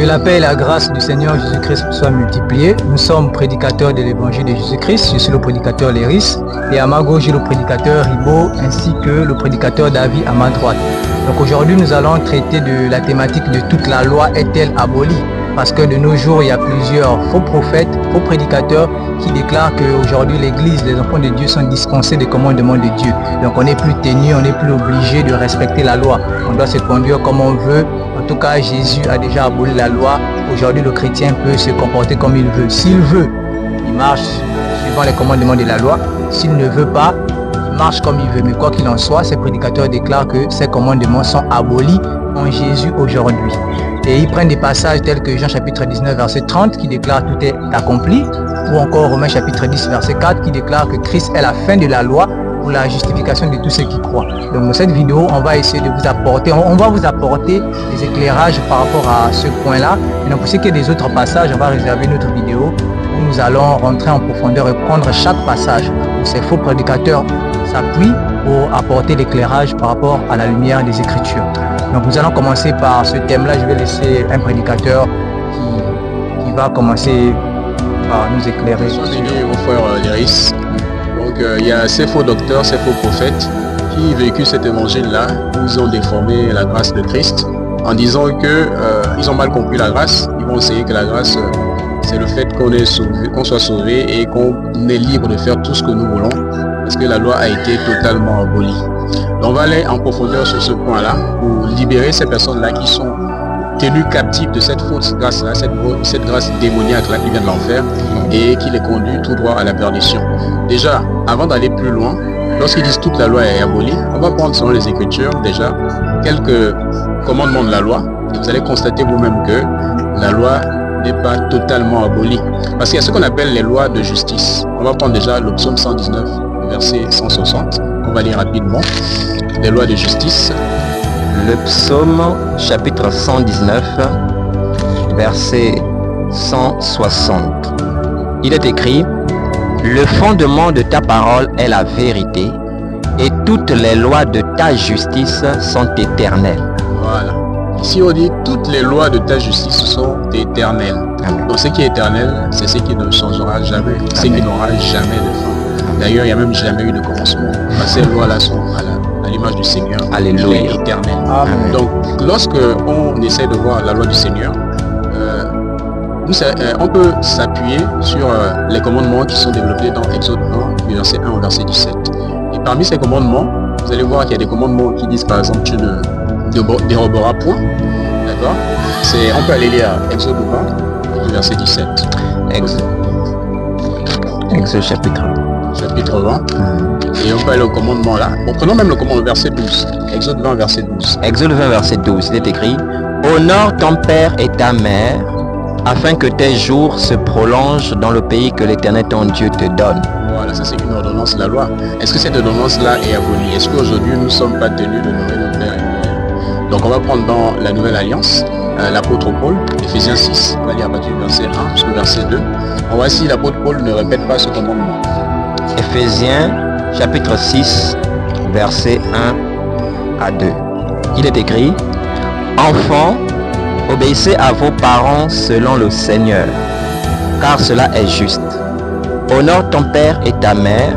Que la paix et la grâce du Seigneur Jésus-Christ soient multipliées. Nous sommes prédicateurs de l'évangile de Jésus-Christ. Je suis le prédicateur Léris et à ma gauche j'ai le prédicateur Ribo ainsi que le prédicateur David à ma droite. Donc aujourd'hui nous allons traiter de la thématique de toute la loi est-elle abolie? Parce que de nos jours il y a plusieurs faux prophètes, faux prédicateurs qui déclarent qu'aujourd'hui l'église, les enfants de Dieu sont dispensés des commandements de Dieu. Donc on n'est plus tenu, on n'est plus obligé de respecter la loi. On doit se conduire comme on veut. En tout cas, Jésus a déjà aboli la loi. Aujourd'hui, le chrétien peut se comporter comme il veut. S'il veut, il marche suivant les commandements de la loi. S'il ne veut pas, il marche comme il veut. Mais quoi qu'il en soit, ces prédicateurs déclarent que ces commandements sont abolis en Jésus aujourd'hui. Et ils prennent des passages tels que Jean chapitre 19 verset 30 qui déclare tout est accompli, ou encore Romains chapitre 10 verset 4 qui déclare que Christ est la fin de la loi pour la justification de tous ceux qui croient. Donc dans cette vidéo, on va essayer de vous apporter, on va vous apporter des éclairages par rapport à ce point-là. Et pour ce qui est des autres passages, on va réserver notre vidéo où nous allons rentrer en profondeur et prendre chaque passage où ces faux prédicateurs s'appuient pour apporter l'éclairage par rapport à la lumière des Écritures. Donc nous allons commencer par ce thème-là. Je vais laisser un prédicateur qui va commencer par nous éclairer. Bienvenue mon frère Léris. Donc il y a ces faux docteurs, ces faux prophètes qui véhiculent cet évangile-là où ils ont déformé la grâce de Christ en disant que ils ont mal compris la grâce. Ils vont essayer que la grâce c'est le fait qu'on est sauvé, qu'on soit sauvé et qu'on est libre de faire tout ce que nous voulons parce que la loi a été totalement abolie. Donc on va aller en profondeur sur ce point-là pour libérer ces personnes-là qui sont tenues captives de cette fausse grâce-là, cette grâce démoniaque-là qui vient de l'enfer et qui les conduit tout droit à la perdition. Déjà, avant d'aller plus loin, lorsqu'ils disent toute la loi est abolie, on va prendre selon les Écritures déjà quelques commandements de la loi et vous allez constater vous-même que la loi n'est pas totalement abolie. Parce qu'il y a ce qu'on appelle les lois de justice. On va prendre déjà le psaume 119, verset 160. On va lire rapidement. Les lois de justice. Le psaume chapitre 119, verset 160. Il est écrit: le fondement de ta parole est la vérité, et toutes les lois de ta justice sont éternelles. Voilà. Ici on dit toutes les lois de ta justice sont éternelles. Amen. Donc ce qui est éternel, c'est ce qui ne changera jamais, ce qui n'aura jamais de fin. D'ailleurs, il n'y a même jamais eu de commencement. Ces lois-là sont à l'image du Seigneur. Alléluia. Éternel. Amen. Donc lorsque on essaie de voir la loi du Seigneur, on peut s'appuyer sur les commandements qui sont développés dans Exode 1, du verset 1 au verset 17. Et parmi ces commandements, vous allez voir qu'il y a des commandements qui disent par exemple tu ne déroberas point. D'accord? On peut aller lire Exode 20, du verset 17. Exode chapitre 20. Et on peut aller au commandement là. Prenons même le commandement verset 12. Exode 20 verset 12. Exode 20 verset 12, il est écrit: honore ton père et ta mère, afin que tes jours se prolongent dans le pays que l'Éternel ton Dieu te donne. Voilà, ça c'est une ordonnance de la loi. Est-ce que cette ordonnance-là est abolie? Est-ce qu'aujourd'hui nous ne sommes pas tenus d'honorer nos pères et nos mères? Donc on va prendre dans la Nouvelle Alliance l'apôtre Paul, Ephésiens 6, on va lire à partir du verset 1 jusqu'au verset 2. On voit si l'apôtre Paul ne répète pas ce commandement. Ephésiens chapitre 6, verset 1 à 2. Il est écrit: enfants, obéissez à vos parents selon le Seigneur, car cela est juste. Honore ton père et ta mère,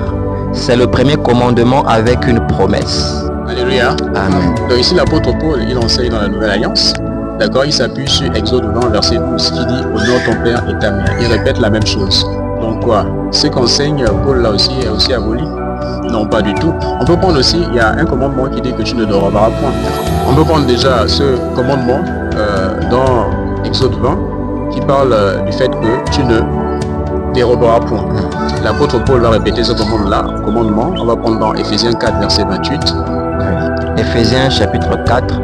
c'est le premier commandement avec une promesse. Alléluia. Amen. Donc ici l'apôtre Paul, il enseigne dans la Nouvelle Alliance. D'accord, il s'appuie sur Exode 20, verset 12, qui dit honore ton père et ta mère. Il répète la même chose. Donc quoi? Ce qu'enseigne Paul là aussi est aussi aboli? Non, pas du tout. On peut prendre aussi, il y a un commandement qui dit que tu ne déroberas point. On peut prendre déjà ce commandement dans Exode 20 qui parle du fait que tu ne déroberas point. L'apôtre Paul va répéter ce commandement. On va prendre dans Ephésiens 4, verset 28. Ephésiens chapitre 4,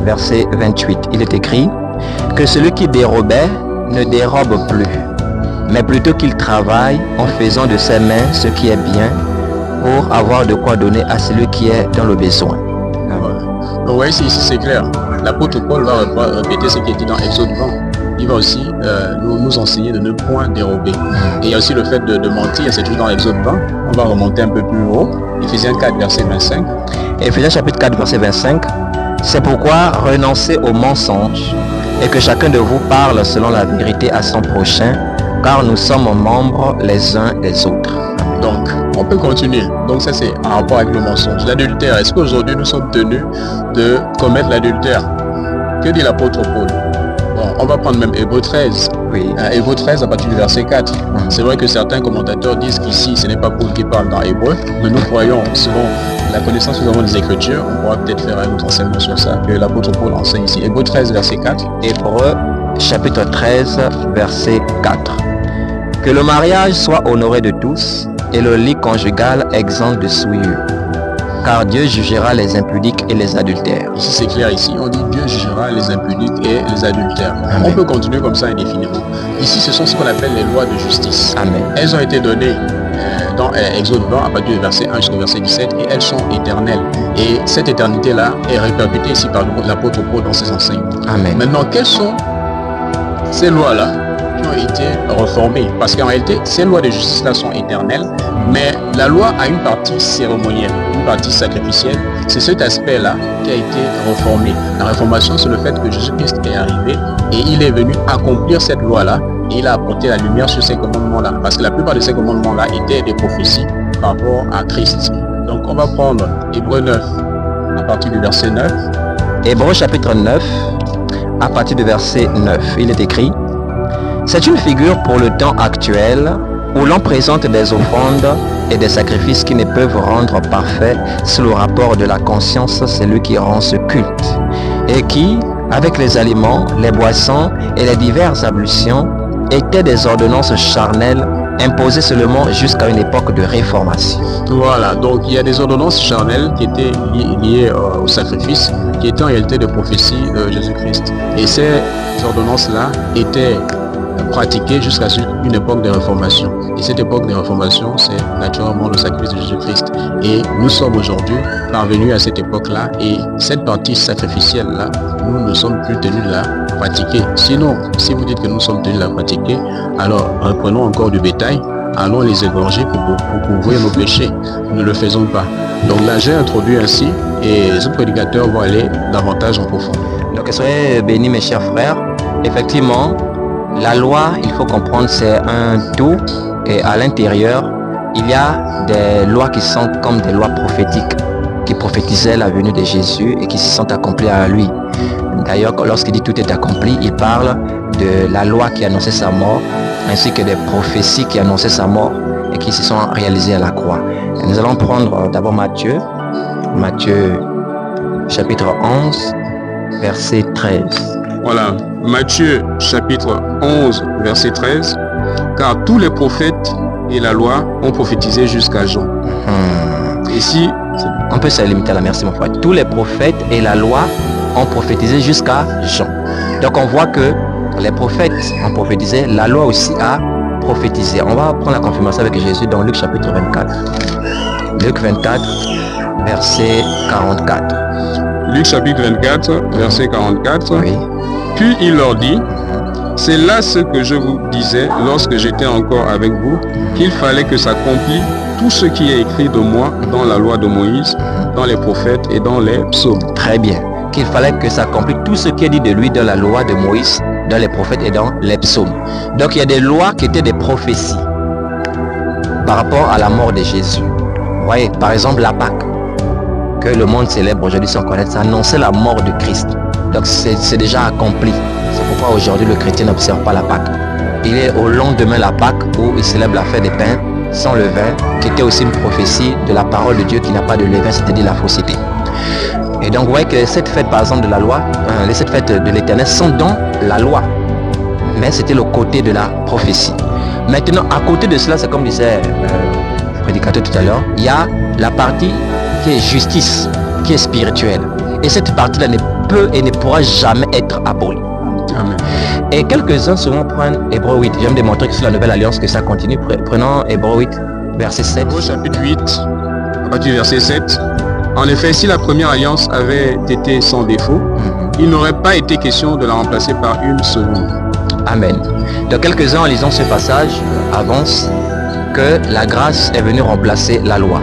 verset 28. Il est écrit que celui qui dérobait ne dérobe plus, mais plutôt qu'il travaille en faisant de ses mains ce qui est bien pour avoir de quoi donner à celui qui est dans le besoin. Voilà. Donc voyez ici c'est clair. L'apôtre Paul va répéter ce qui était dans Exode 20. Il va aussi nous enseigner de ne point dérober. Et il y a aussi le fait de mentir, c'est toujours dans Exode 20. On va remonter un peu plus haut. Ephésiens 4, verset 25. Ephésiens chapitre 4, verset 25. C'est pourquoi renoncez au mensonge et que chacun de vous parle selon la vérité à son prochain, car nous sommes membres les uns des autres. Donc, on peut continuer. Donc ça, c'est en rapport avec le mensonge. L'adultère, est-ce qu'aujourd'hui, nous sommes tenus de commettre l'adultère? Que dit l'apôtre Paul? Bon, on va prendre même Hébreux 13. Oui. Hébreux 13 à partir du verset 4. C'est vrai que certains commentateurs disent qu'ici, ce n'est pas Paul qui parle dans Hébreux, mais nous croyons, selon la connaissance que nous avons des Écritures, on pourra peut-être faire un autre enseignement sur ça, que l'apôtre Paul enseigne ici. Hébreux 13, verset 4. Hébreux, chapitre 13, verset 4. Que le mariage soit honoré de tous, et le lit conjugal exempt de souillure. Car Dieu jugera les impudiques et les adultères. Ici c'est clair, ici on dit Dieu jugera les impudiques et les adultères. Amen. On peut continuer comme ça indéfiniment. Ici ce sont ce qu'on appelle les lois de justice. Amen. Elles ont été données dans Exode 20 à partir du verset 1 jusqu'au verset 17 et elles sont éternelles. Et cette éternité-là est répercutée ici par l'apôtre Paul dans ses enseignements. Amen. Maintenant, quelles sont ces lois-là qui ont été reformées? Parce qu'en réalité, ces lois de justice-là sont éternelles, mais la loi a une partie cérémonielle, une partie sacrificielle. C'est cet aspect-là qui a été reformé. La réformation, c'est le fait que Jésus-Christ est arrivé et il est venu accomplir cette loi-là et il a apporté la lumière sur ces commandements-là. Parce que la plupart de ces commandements-là étaient des prophéties par rapport à Christ. Donc on va prendre Hébreux 9 à partir du verset 9. Hébreux chapitre 9, à partir du verset 9, il est écrit: c'est une figure pour le temps actuel où l'on présente des offrandes et des sacrifices qui ne peuvent rendre parfait sous le rapport de la conscience celui qui rend ce culte, et qui, avec les aliments, les boissons et les diverses ablutions, étaient des ordonnances charnelles imposées seulement jusqu'à une époque de réformation. Voilà, donc il y a des ordonnances charnelles qui étaient liées au sacrifice, qui étaient en réalité des prophéties de Jésus-Christ. Et ces ordonnances-là étaient pratiquées jusqu'à une époque de réformation. Et cette époque de réformation, c'est naturellement le sacrifice de Jésus-Christ. Et nous sommes aujourd'hui parvenus à cette époque-là, et cette partie sacrificielle-là, nous ne sommes plus tenus de la pratiquer. Sinon, si vous dites que nous sommes tenus de la pratiquer, alors reprenons encore du bétail, allons les égorger pour couvrir nos péchés. Nous ne le faisons pas. Donc là, j'ai introduit ainsi, et les autres prédicateurs vont aller davantage en profondeur. Donc soyez bénis mes chers frères. Effectivement, la loi, il faut comprendre, c'est un tout, et à l'intérieur, il y a des lois qui sont comme des lois prophétiques, qui prophétisaient la venue de Jésus et qui se sont accomplies à lui. D'ailleurs, lorsqu'il dit tout est accompli, il parle de la loi qui annonçait sa mort, ainsi que des prophéties qui annonçaient sa mort et qui se sont réalisées à la croix. Et nous allons prendre d'abord Matthieu chapitre 11, verset 13. Voilà, Matthieu chapitre 11, verset 13. Car tous les prophètes et la loi ont prophétisé jusqu'à Jean. Et si... On peut se limiter à la merci mon frère. Tous les prophètes et la loi ont prophétisé jusqu'à Jean. Donc on voit que les prophètes ont prophétisé, la loi aussi a prophétisé. On va prendre la confirmation avec Jésus dans Luc chapitre 24. Luc 24, verset 44. Luc chapitre 24, verset 44. Oui. Puis il leur dit, c'est là ce que je vous disais lorsque j'étais encore avec vous, qu'il fallait que s'accomplisse tout ce qui est écrit de moi dans la loi de Moïse, dans les prophètes et dans les psaumes. Très bien. Qu'il fallait que s'accomplisse tout ce qui est dit de lui dans la loi de Moïse, dans les prophètes et dans les psaumes. Donc il y a des lois qui étaient des prophéties par rapport à la mort de Jésus. Vous voyez, par exemple la Pâque, que le monde célèbre aujourd'hui sans connaître, ça annonçait la mort de Christ. Donc c'est déjà accompli. C'est pourquoi aujourd'hui le chrétien n'observe pas la Pâque. Il est au lendemain la Pâque où il célèbre la fête des pains sans levain, qui était aussi une prophétie de la parole de Dieu qui n'a pas de levain, c'est-à-dire la fausseté. Et donc vous voyez que cette fête par exemple de la loi, les 7 fêtes de l'Éternel sont dans la loi. Mais c'était le côté de la prophétie. Maintenant, à côté de cela, c'est comme disait le prédicateur tout à l'heure, il y a la partie qui est justice, qui est spirituelle. Et cette partie-là ne peut et ne pourra jamais être abolie. Amen. Et quelques-uns souvent prennent Hébreux 8. J'aime démontrer que c'est la nouvelle alliance que ça continue. Prenons Hébreux 8, verset 7. Au chapitre 8, à partir du verset 7. En effet, si la première alliance avait été sans défaut, il n'aurait pas été question de la remplacer par une seconde. Amen. Donc quelques-uns en lisant ce passage avancent que la grâce est venue remplacer la loi.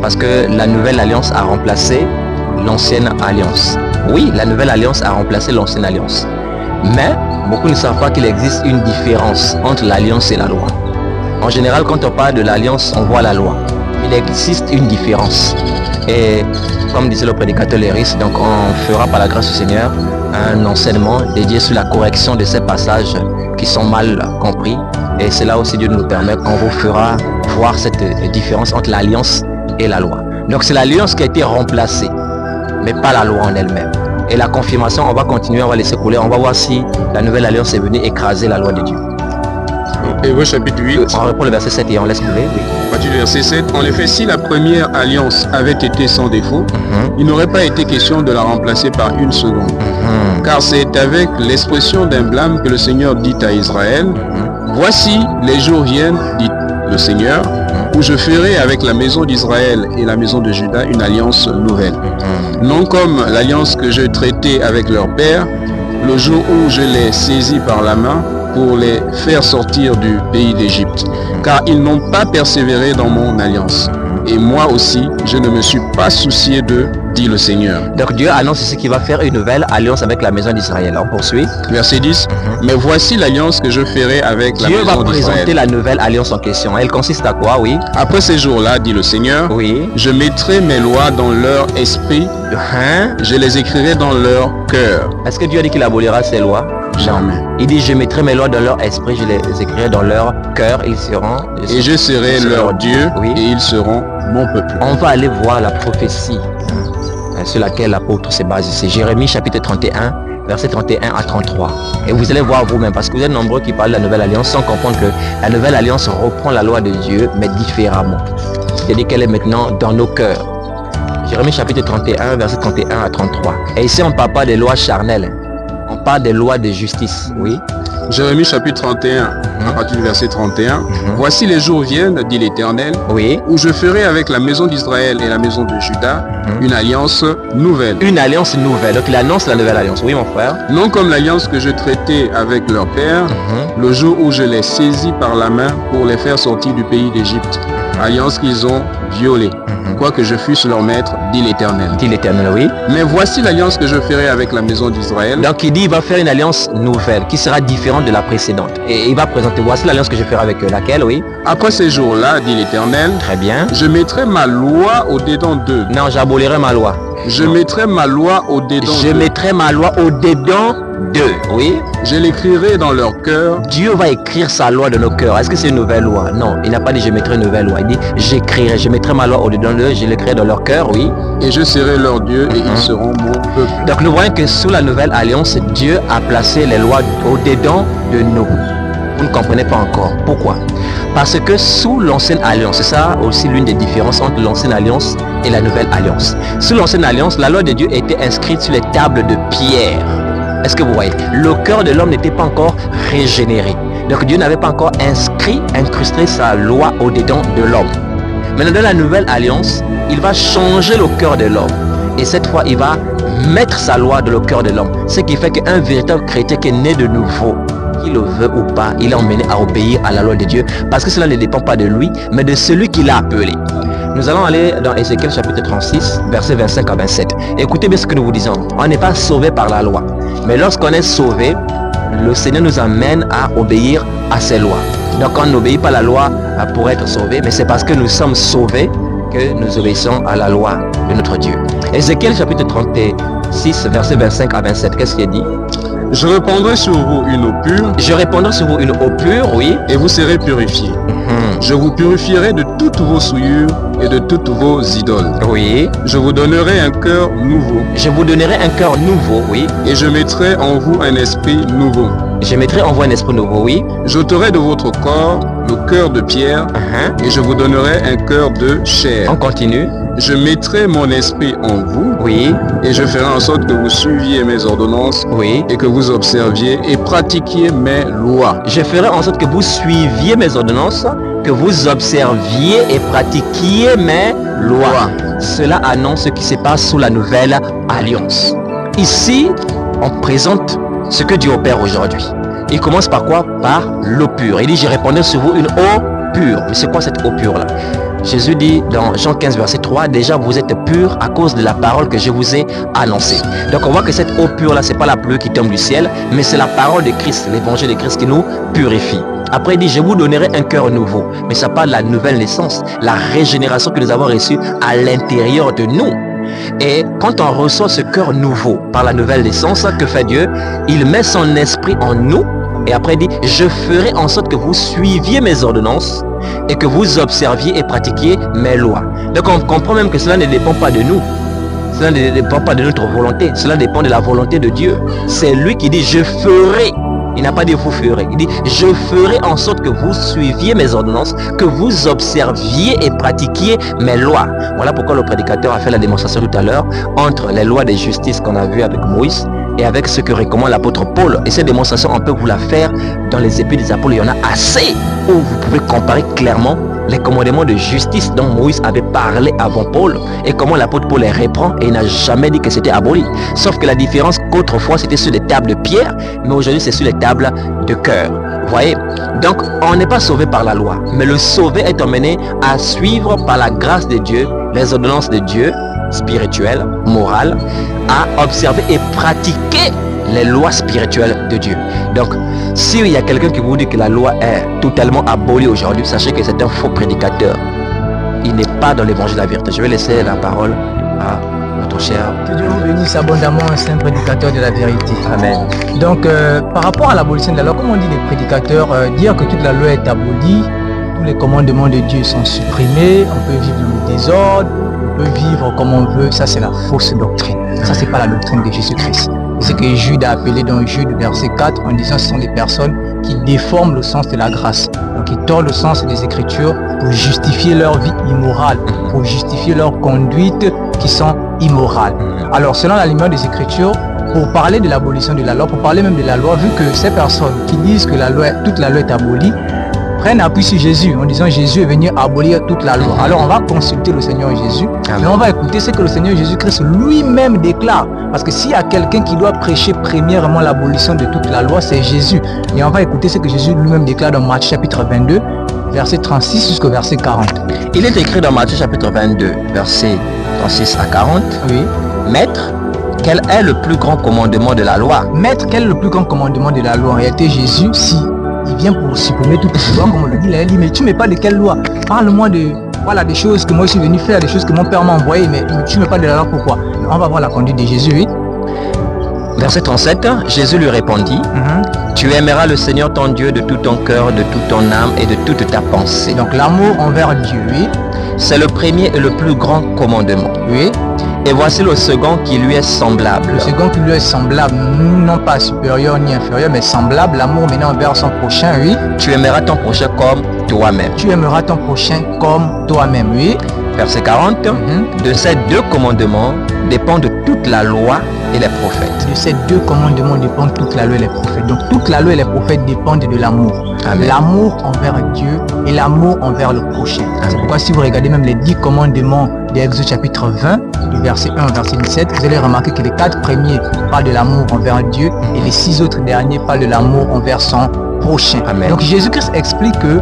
Parce que la nouvelle alliance a remplacé l'ancienne alliance. Oui, la nouvelle alliance a remplacé l'ancienne alliance. Mais beaucoup ne savent pas qu'il existe une différence entre l'alliance et la loi. En général, quand on parle de l'alliance, on voit la loi. Il existe une différence. Et comme disait le prédicateur Léris, donc on fera par la grâce du Seigneur un enseignement dédié sur la correction de ces passages qui sont mal compris. Et c'est là aussi Dieu nous permet qu'on vous fera voir cette différence entre l'alliance et la loi. Donc c'est l'alliance qui a été remplacée, mais pas la loi en elle-même. Et la confirmation, on va continuer, on va laisser couler, on va voir si la nouvelle alliance est venue écraser la loi de Dieu. Hébreux chapitre 8. On reprend le verset 7 et on laisse couler, oui. À partir du verset 7, en effet, si la première alliance avait été sans défaut, il n'aurait pas été question de la remplacer par une seconde. Car c'est avec l'expression d'un blâme que le Seigneur dit à Israël, voici les jours viennent, dit le Seigneur, où je ferai avec la maison d'Israël et la maison de Juda une alliance nouvelle. Non comme l'alliance que je traitais avec leur père, le jour où je les saisis par la main pour les faire sortir du pays d'Égypte. Car ils n'ont pas persévéré dans mon alliance. Et moi aussi, je ne me suis pas soucié d'eux, dit le Seigneur. Donc Dieu annonce ici qu'il va faire une nouvelle alliance avec la maison d'Israël. On poursuit. Verset 10. Mais voici l'alliance que je ferai avec la Dieu maison va d'Israël. présenter la nouvelle alliance en question. Elle consiste à quoi, oui? Après ces jours-là, dit le Seigneur, Oui. je mettrai mes lois dans leur esprit, je les écrirai dans leur cœur. Est-ce que Dieu a dit qu'il abolira ses lois? Jamais. Il dit, je mettrai mes lois dans leur esprit, je les écrirai dans leur cœur, ils seront... Et je serai leur Dieu, Oui. et ils seront mon peuple. On va aller voir la prophétie sur laquelle l'apôtre se base. C'est Jérémie chapitre 31, verset 31 à 33. Et vous allez voir vous-même, parce que vous êtes nombreux qui parlent de la nouvelle alliance sans comprendre que la nouvelle alliance reprend la loi de Dieu, mais différemment. C'est-à-dire qu'elle est maintenant dans nos cœurs. Jérémie chapitre 31, verset 31 à 33. Et ici, on ne parle pas des lois charnelles. On parle des lois de justice, oui. Jérémie chapitre 31, à partir du verset 31. Voici les jours viennent, dit l'Éternel, Oui. où je ferai avec la maison d'Israël et la maison de Juda une alliance nouvelle. Une alliance nouvelle. Donc il annonce la nouvelle alliance. Oui, mon frère. Non comme l'alliance que je traitais avec leur père, le jour où je les saisis par la main pour les faire sortir du pays d'Égypte. Alliance qu'ils ont violée. Quoique je fusse leur maître, dit l'Éternel. Dit l'Éternel, oui. Mais voici l'alliance que je ferai avec la maison d'Israël. Donc il dit il va faire une alliance nouvelle qui sera différente de la précédente. Et il va présenter, voici l'alliance que je ferai avec laquelle, oui. Après ces jours-là, dit l'Éternel, Très bien. je mettrai ma loi au-dedans d'eux. Non, j'abolirai ma loi. Je mettrai ma loi au-dedans Je d'eux. mettrai ma loi au-dedans d'eux. Oui. Je l'écrirai dans leur cœur. Dieu va écrire sa loi dans nos cœurs. Est-ce que c'est une nouvelle loi? Non, il n'a pas dit je mettrai une nouvelle loi. Il dit j'écrirai, je mettrai ma loi au-dedans d'eux, je l'écrirai dans leur cœur, oui. Et je serai leur Dieu et ils seront mon peuple. Donc nous voyons que sous la nouvelle alliance, Dieu a placé les lois au-dedans de nous. Vous ne comprenez pas encore. Pourquoi? Parce que sous l'ancienne alliance, c'est ça aussi l'une des différences entre l'ancienne alliance et la nouvelle alliance. Sous l'ancienne alliance, la loi de Dieu était inscrite sur les tables de pierre. Est-ce que vous voyez? Le cœur de l'homme n'était pas encore régénéré. Donc Dieu n'avait pas encore incrusté sa loi au-dedans de l'homme. Maintenant, dans la nouvelle alliance, il va changer le cœur de l'homme. Et cette fois, il va mettre sa loi dans le cœur de l'homme. Ce qui fait qu'un véritable chrétien qui est né de nouveau, qu'il le veut ou pas, il est emmené à obéir à la loi de Dieu. Parce que cela ne dépend pas de lui, mais de celui qui l'a appelé. Nous allons aller dans Ézéchiel chapitre 36, versets 25 à 27. Écoutez bien ce que nous vous disons. On n'est pas sauvé par la loi. Mais lorsqu'on est sauvé, le Seigneur nous amène à obéir à ses lois. Donc on n'obéit pas à la loi pour être sauvé, mais c'est parce que nous sommes sauvés que nous obéissons à la loi de notre Dieu. Ézéchiel chapitre 36, versets 25 à 27. Qu'est-ce qu'il dit? Je répandrai sur vous une eau pure. Je répandrai sur vous une eau pure, oui. Et vous serez purifiés. Je vous purifierai de toutes vos souillures et de toutes vos idoles. Oui. Je vous donnerai un cœur nouveau. Je vous donnerai un cœur nouveau, oui. Et je mettrai en vous un esprit nouveau. Je mettrai en vous un esprit nouveau, oui. J'ôterai de votre corps le cœur de pierre et je vous donnerai un cœur de chair. On continue. Je mettrai mon esprit en vous Oui. et je ferai en sorte que vous suiviez mes ordonnances Oui. et que vous observiez et pratiquiez mes lois. Je ferai en sorte que vous suiviez mes ordonnances, que vous observiez et pratiquiez mes lois. Cela annonce ce qui se passe sous la nouvelle alliance. Ici, on présente ce que Dieu opère aujourd'hui. Il commence par quoi? Par l'eau pure. Il dit, je répandrai sur vous une eau pure. Mais c'est quoi cette eau pure là? Jésus dit dans Jean 15 verset 3, déjà vous êtes purs à cause de la parole que je vous ai annoncée. Donc on voit que cette eau pure là, c'est pas la pluie qui tombe du ciel, mais c'est la parole de Christ, l'évangile de Christ qui nous purifie. Après il dit, je vous donnerai un cœur nouveau. Mais ça parle de la nouvelle naissance, la régénération que nous avons reçue à l'intérieur de nous. Et quand on reçoit ce cœur nouveau par la nouvelle naissance, que fait Dieu? Il met son esprit en nous. Et après il dit, je ferai en sorte que vous suiviez mes ordonnances et que vous observiez et pratiquiez mes lois. Donc on comprend même que cela ne dépend pas de nous. Cela ne dépend pas de notre volonté. Cela dépend de la volonté de Dieu. C'est lui qui dit, je ferai. Il n'a pas dit vous ferez. Il dit, je ferai en sorte que vous suiviez mes ordonnances, que vous observiez et pratiquiez mes lois. Voilà pourquoi le prédicateur a fait la démonstration tout à l'heure entre les lois de justice qu'on a vues avec Moïse et avec ce que recommande l'apôtre Paul. Et cette démonstration, on peut vous la faire dans les Épîtres des Apôtres. Il y en a assez où vous pouvez comparer clairement les commandements de justice dont Moïse avait parlé avant Paul et comment l'apôtre Paul les reprend et il n'a jamais dit que c'était aboli. Sauf que la différence qu'autrefois c'était sur des tables de pierre, mais aujourd'hui c'est sur les tables de cœur. Vous voyez? Donc on n'est pas sauvé par la loi, mais le sauvé est emmené à suivre par la grâce de Dieu les ordonnances de Dieu, spirituelles, morales, à observer et pratiquer les lois spirituelles de Dieu. Donc, s'il y a quelqu'un qui vous dit que la loi est totalement abolie aujourd'hui, sachez que c'est un faux prédicateur. Il n'est pas dans l'évangile de la vérité. Je vais laisser la parole à notre cher. Que Dieu vous bénisse abondamment, c'est un prédicateur de la vérité. Amen. Donc, par rapport à l'abolition de la loi, comme on dit les prédicateurs, dire que toute la loi est abolie, tous les commandements de Dieu sont supprimés, on peut vivre le désordre, on peut vivre comme on veut, ça c'est la fausse doctrine. Ça c'est pas la doctrine de Jésus-Christ. C'est ce que Jude a appelé dans Jude verset 4 en disant que ce sont des personnes qui déforment le sens de la grâce. Donc ils tordent le sens des Écritures pour justifier leur vie immorale, pour justifier leur conduite qui sont immorales. Alors selon la lumière des Écritures, pour parler de l'abolition de la loi, pour parler même de la loi, vu que ces personnes qui disent que toute la loi est abolie, prennent appui sur Jésus en disant Jésus est venu abolir toute la loi. Alors on va consulter le Seigneur Jésus. Amen. Et on va écouter ce que le Seigneur Jésus-Christ lui-même déclare. Parce que s'il y a quelqu'un qui doit prêcher premièrement l'abolition de toute la loi, c'est Jésus. Et on va écouter ce que Jésus lui-même déclare dans Matthieu chapitre 22, verset 36 jusqu'au verset 40. Il est écrit dans Matthieu chapitre 22, verset 36 à 40. Oui. Maître, quel est le plus grand commandement de la loi? Maître, quel est le plus grand commandement de la loi? En réalité, Jésus, si il vient pour supprimer toutes les lois, comme on le dit, il a dit, mais tu ne mets pas de quelle loi? Parle-moi de, voilà, des choses que moi je suis venu faire, des choses que mon père m'a envoyées, mais tu ne mets pas de la loi, pourquoi? On va voir la conduite de Jésus, oui. Verset 37, Jésus lui répondit, tu aimeras le Seigneur ton Dieu de tout ton cœur, de toute ton âme et de toute ta pensée. Donc l'amour envers Dieu, oui. C'est le premier et le plus grand commandement. Oui. Et voici le second qui lui est semblable. Le second qui lui est semblable, non pas supérieur ni inférieur, mais semblable, l'amour maintenant envers son prochain, oui. Tu aimeras ton prochain comme toi-même. Tu aimeras ton prochain comme toi-même, oui. Verset 40, de ces deux commandements dépendent toute la loi et les prophètes. De ces deux commandements dépendent toute la loi et les prophètes. Donc toute la loi et les prophètes dépendent de l'amour. L'amour envers Dieu et l'amour envers le prochain. C'est pourquoi si vous regardez même les 10 commandements d'Exode chapitre 20, du verset 1 au verset 17, vous allez remarquer que les 4 premiers parlent de l'amour envers Dieu et les 6 autres derniers parlent de l'amour envers son prochain. Amen. Donc Jésus-Christ explique que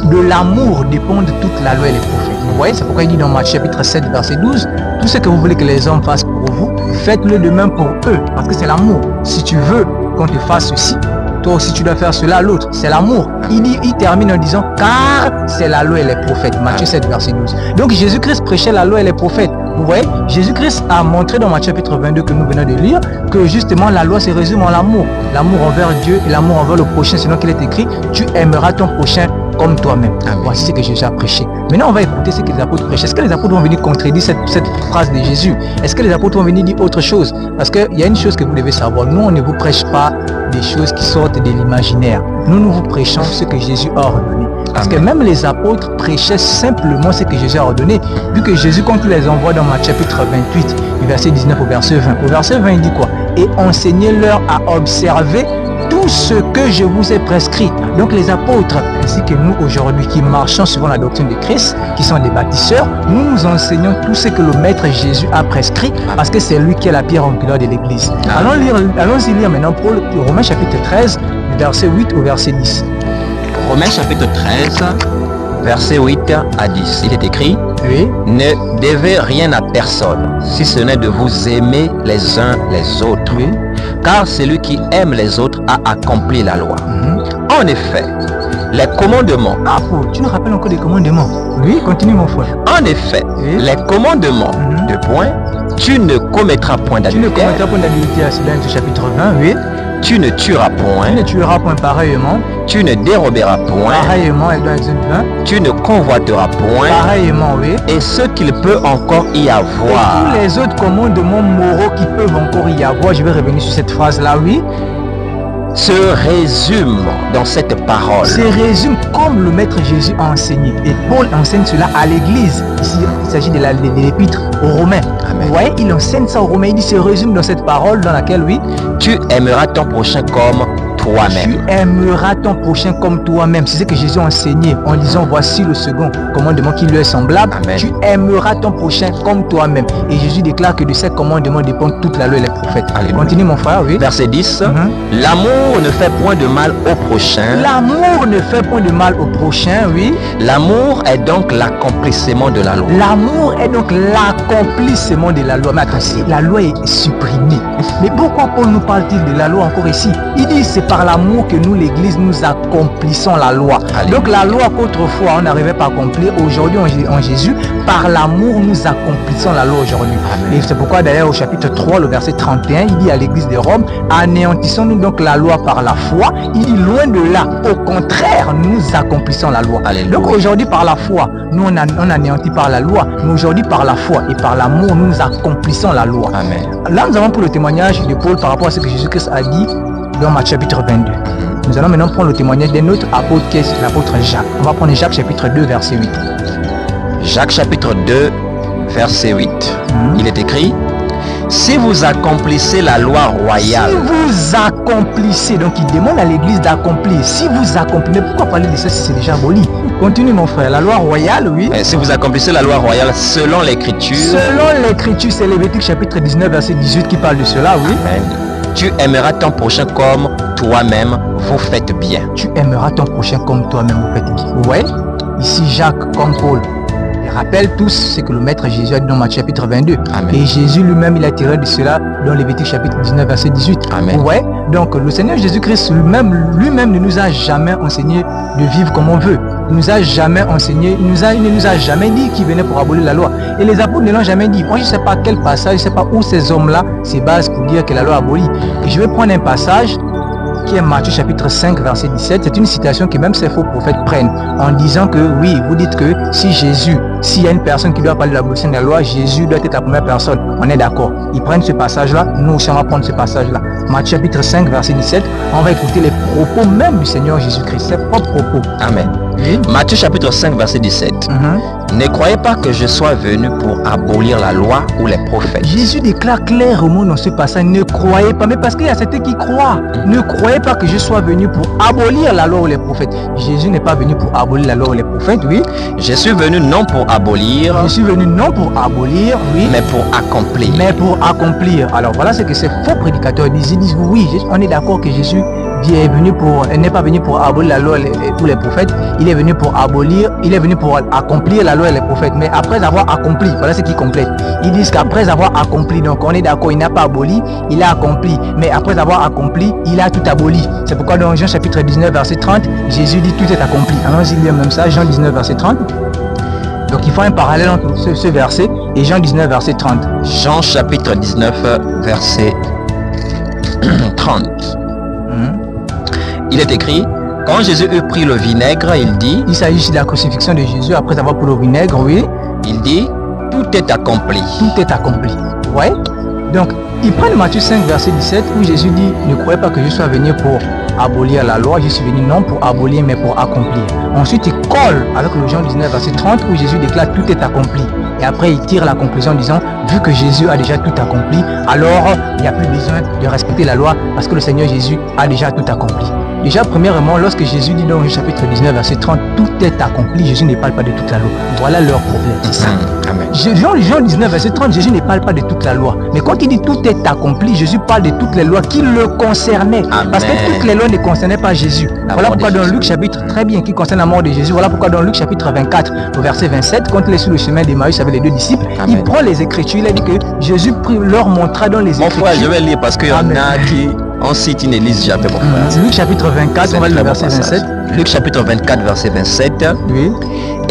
de l'amour dépendent toute la loi et les prophètes. Vous voyez, c'est pourquoi il dit dans Matthieu chapitre 7, verset 12, tout ce que vous voulez que les hommes fassent pour vous, faites-le de même pour eux, parce que c'est l'amour. Si tu veux qu'on te fasse ceci, toi aussi tu dois faire cela à l'autre, c'est l'amour. Il termine en disant, car c'est la loi et les prophètes. Matthieu 7, verset 12. Donc Jésus-Christ prêchait la loi et les prophètes. Vous voyez, Jésus-Christ a montré dans Matthieu chapitre 22 que nous venons de lire, que justement la loi se résume en l'amour. L'amour envers Dieu et l'amour envers le prochain, sinon qu'il est écrit, tu aimeras ton prochain comme toi-même. Voici ce que Jésus a prêché. Maintenant, on va écouter ce que les apôtres prêchent. Est-ce que les apôtres vont venir contredire cette phrase de Jésus? Est-ce que les apôtres vont venir dire autre chose? Parce qu'il y a une chose que vous devez savoir. Nous, on ne vous prêche pas des choses qui sortent de l'imaginaire. Nous vous prêchons ce que Jésus a ordonné. Parce que même les apôtres prêchaient simplement ce que Jésus a ordonné. Vu que Jésus, quand il les envoie dans Matthieu chapitre 28, du verset 19 au verset 20. Au verset 20, il dit quoi? Et enseignez-leur à observer tout ce que je vous ai prescrit. Donc les apôtres, ainsi que nous aujourd'hui qui marchons suivant la doctrine de Christ, qui sont des bâtisseurs, nous enseignons tout ce que le Maître Jésus a prescrit, parce que c'est lui qui est la pierre angulaire de l'Église. Allons-y lire maintenant pour Romains chapitre 13, du verset 8 au verset 10. Romains chapitre 13, verset 8 à 10. Il est écrit: Oui. ne devez rien à personne, si ce n'est de vous aimer les uns les autres. Oui. Car celui qui aime les autres a accompli la loi. En effet, les commandements. Ah, Paul, tu nous rappelles encore des commandements? Oui, continue mon frère. En effet, Oui. les commandements, de point, tu ne commettras point Tu ne d'adultère, commettras point d'adultère, c'est dans le chapitre 20, oui. tu ne tueras Tu point, ne tueras point pareillement. tu ne déroberas point, Pareillement, et dans Exode 20. tu ne convoiteras point, Pareillement, oui. et ce qu'il peut encore y Et avoir. tous les autres commandements moraux qui peuvent encore y avoir, je vais revenir sur cette phrase-là, oui, Se résume dans cette parole. se résume comme le Maître Jésus a enseigné. Et Paul enseigne cela à l'Église. Ici, il s'agit de l'épître aux Romains. Amen. Vous voyez, il enseigne ça aux Romains. Il dit, se résume dans cette parole dans laquelle, oui, Tu aimeras ton prochain comme tu toi-même. aimeras ton prochain comme toi-même. C'est ce que Jésus a enseigné en disant, voici le second commandement qui lui est semblable. Amen. Tu aimeras ton prochain comme toi-même. Et Jésus déclare que de ces commandements dépendent toute la loi et les prophètes. Alléluia. Continue mon frère, oui. Verset 10. Mhm. L'amour ne fait point de mal au prochain. L'amour ne fait point de mal au prochain, oui. L'amour est donc l'accomplissement de la loi. L'amour est donc l'accomplissement de la loi. Mais attention, la loi est supprimée. Mais pourquoi Paul nous parle-t-il de la loi encore ici? Il dit c'est par l'amour que nous, l'Église, nous accomplissons la loi. Alléluia. Donc la loi qu'autrefois on n'arrivait pas à accomplir, aujourd'hui en Jésus, par l'amour, nous accomplissons la loi aujourd'hui. Amen. Et c'est pourquoi d'ailleurs au chapitre 3, le verset 31, il dit à l'Église de Rome, anéantissons-nous donc la loi par la foi. Il dit loin de là, au contraire, nous accomplissons la loi. Alléluia. Donc aujourd'hui par la foi, nous on anéantit par la loi, mais aujourd'hui par la foi et par l'amour, nous accomplissons la loi. Amen. Là nous avons pour le témoignage de Paul par rapport à ce que Jésus-Christ a dit dans Matthieu chapitre 22. Nous allons maintenant prendre le témoignage d'un autre apôtre qui est l'apôtre Jacques. On va prendre Jacques chapitre 2 verset 8. Jacques chapitre 2, verset 8. Il est écrit: si vous accomplissez la loi Si royale, vous accomplissez, donc il demande à l'église d'accomplir. Si vous accomplissez, mais pourquoi parler de ça si c'est déjà aboli? Continue mon frère, la loi royale, oui. si vous accomplissez la loi royale selon l'écriture, Selon l'écriture, c'est Lévitique chapitre 19 verset 18 qui parle de cela, oui. Amen. Tu aimeras ton prochain comme toi-même, vous faites bien. Tu aimeras ton prochain comme toi-même, en fait. Vous voyez, ici Jacques comme Paul, ils rappellent tous ce que le Maître Jésus a dit dans Matthieu chapitre 22. Amen. Et Jésus lui-même, il a tiré de cela dans Lévitique chapitre 19 verset 18. Amen. Vous voyez, donc le Seigneur Jésus-Christ lui-même ne nous a jamais enseigné de vivre comme on veut. Il nous a jamais enseigné, il ne nous a jamais dit qu'il venait pour abolir la loi. Et les apôtres ne l'ont jamais dit. Moi, je ne sais pas quel passage, je ne sais pas où ces hommes-là se basent pour dire que la loi abolie. Et je vais prendre un passage qui est Matthieu chapitre 5 verset 17. C'est une citation que même ces faux prophètes prennent en disant que oui, vous dites que s'il y a une personne qui doit parler de l'abolition de la loi, Jésus doit être la première personne. On est d'accord. Ils prennent ce passage-là, nous aussi on va prendre ce passage-là. Matthieu chapitre 5 verset 17, on va écouter les propos même du Seigneur Jésus-Christ, ses propres propos. Amen. Oui. Matthieu chapitre 5, verset 17. Ne croyez pas que je sois venu pour abolir la loi ou les prophètes. Jésus déclare clairement dans ce passage, ne croyez pas, mais parce qu'il y a certains qui croient, ne croyez pas que je sois venu pour abolir la loi ou les prophètes. Jésus n'est pas venu pour abolir la loi ou les prophètes, oui. Je suis venu non pour abolir, Je suis venu non pour abolir, oui, mais pour accomplir. mais pour accomplir. Alors voilà ce que ces faux prédicateurs disent. Ils disent oui, on est d'accord que Jésus n'est pas venu pour abolir la loi ou les prophètes, il est venu pour accomplir la loi et les prophètes. Mais après avoir accompli, voilà ce qui complète. Ils disent qu'après avoir accompli, donc on est d'accord, il n'a pas aboli, il a accompli. Mais après avoir accompli, il a tout aboli. C'est pourquoi dans Jean chapitre 19 verset 30, Jésus dit tout est accompli. Allons-y lire même ça, Jean 19 verset 30. Donc il faut un parallèle entre ce verset et Jean 19 verset 30. Jean chapitre 19, verset 30. Il est écrit: quand Jésus eut pris le vinaigre, il dit, Il s'agit ici de la crucifixion de Jésus après avoir pris le vinaigre, oui. il dit, tout est accompli. Tout est accompli. Ouais. Donc, ils prennent Matthieu 5, verset 17, où Jésus dit, ne croyez pas que je sois venu pour abolir la loi, je suis venu non pour abolir, mais pour accomplir. Ensuite, il colle avec le Jean 19, verset 30, où Jésus déclare, tout est accompli. Et après, il tire la conclusion en disant, vu que Jésus a déjà tout accompli, alors il n'y a plus besoin de respecter la loi, parce que le Seigneur Jésus a déjà tout accompli. Déjà, premièrement, lorsque Jésus dit dans le chapitre 19, verset 30, tout est accompli, Jésus ne parle pas de toute la loi. Voilà leur problème, c'est ça. Amen. Jean 19, verset 30, Jésus ne parle pas de toute la loi. Mais quand il dit tout est accompli, Jésus parle de toutes les lois qui le concernaient. Amen. Parce que toutes les lois ne concernaient pas Jésus. Voilà pourquoi dans Luc chapitre, très bien, qui concerne la mort de Jésus, voilà pourquoi dans Luc chapitre 24, au verset 27, quand il est sur le chemin d'Emmaüs avec les deux disciples, Amen. il prend les Écritures, il a dit que Jésus leur montra dans les Écritures. Mon frère, je vais lire parce qu'il y en a qui, on cite une Élise jamais, mon frère. Luc chapitre 24, on va lire le verset 27. Luc chapitre 24, verset 27. Oui.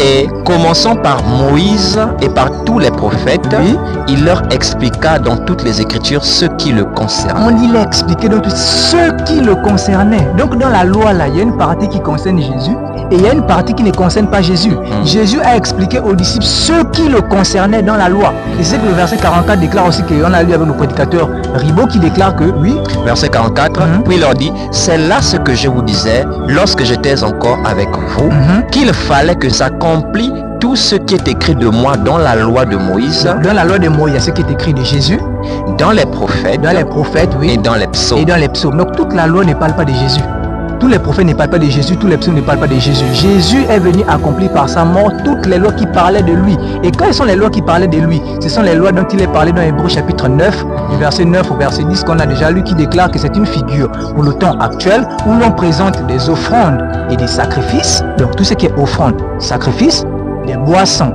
Et commençant par Moïse et par tous les prophètes, Oui. il leur expliqua dans toutes les Écritures ce qui le concerne. On lui l'a expliqué donc ce qui le concernait. Donc dans la loi là, il y a une partie qui concerne Jésus et il y a une partie qui ne concerne pas Jésus. Jésus a expliqué aux disciples ce qui le concernait dans la loi. Et c'est que le verset 44 déclare aussi qu'on a lu avec le prédicateur Ribot qui déclare que oui. Verset 44, puis il leur dit, c'est là ce que je vous disais lorsque j'étais encore avec vous, qu'il fallait que s'accomplisse tout ce qui est écrit de moi dans la loi de Moïse, Dans la loi de Moïse, il y a ce qui est écrit de Jésus, dans les prophètes, oui, et dans les psaumes. et dans les psaumes. Donc toute la loi ne parle pas de Jésus. Tous les prophètes ne parlent pas de Jésus, tous les psaumes ne parlent pas de Jésus. Jésus est venu accomplir par sa mort toutes les lois qui parlaient de lui. Et quelles sont les lois qui parlaient de lui? Ce sont les lois dont il est parlé dans Hébreux chapitre 9, du verset 9 au verset 10 qu'on a déjà lu, qui déclare que c'est une figure pour le temps actuel où l'on présente des offrandes et des sacrifices. Donc tout ce qui est offrande, sacrifice, des boissons,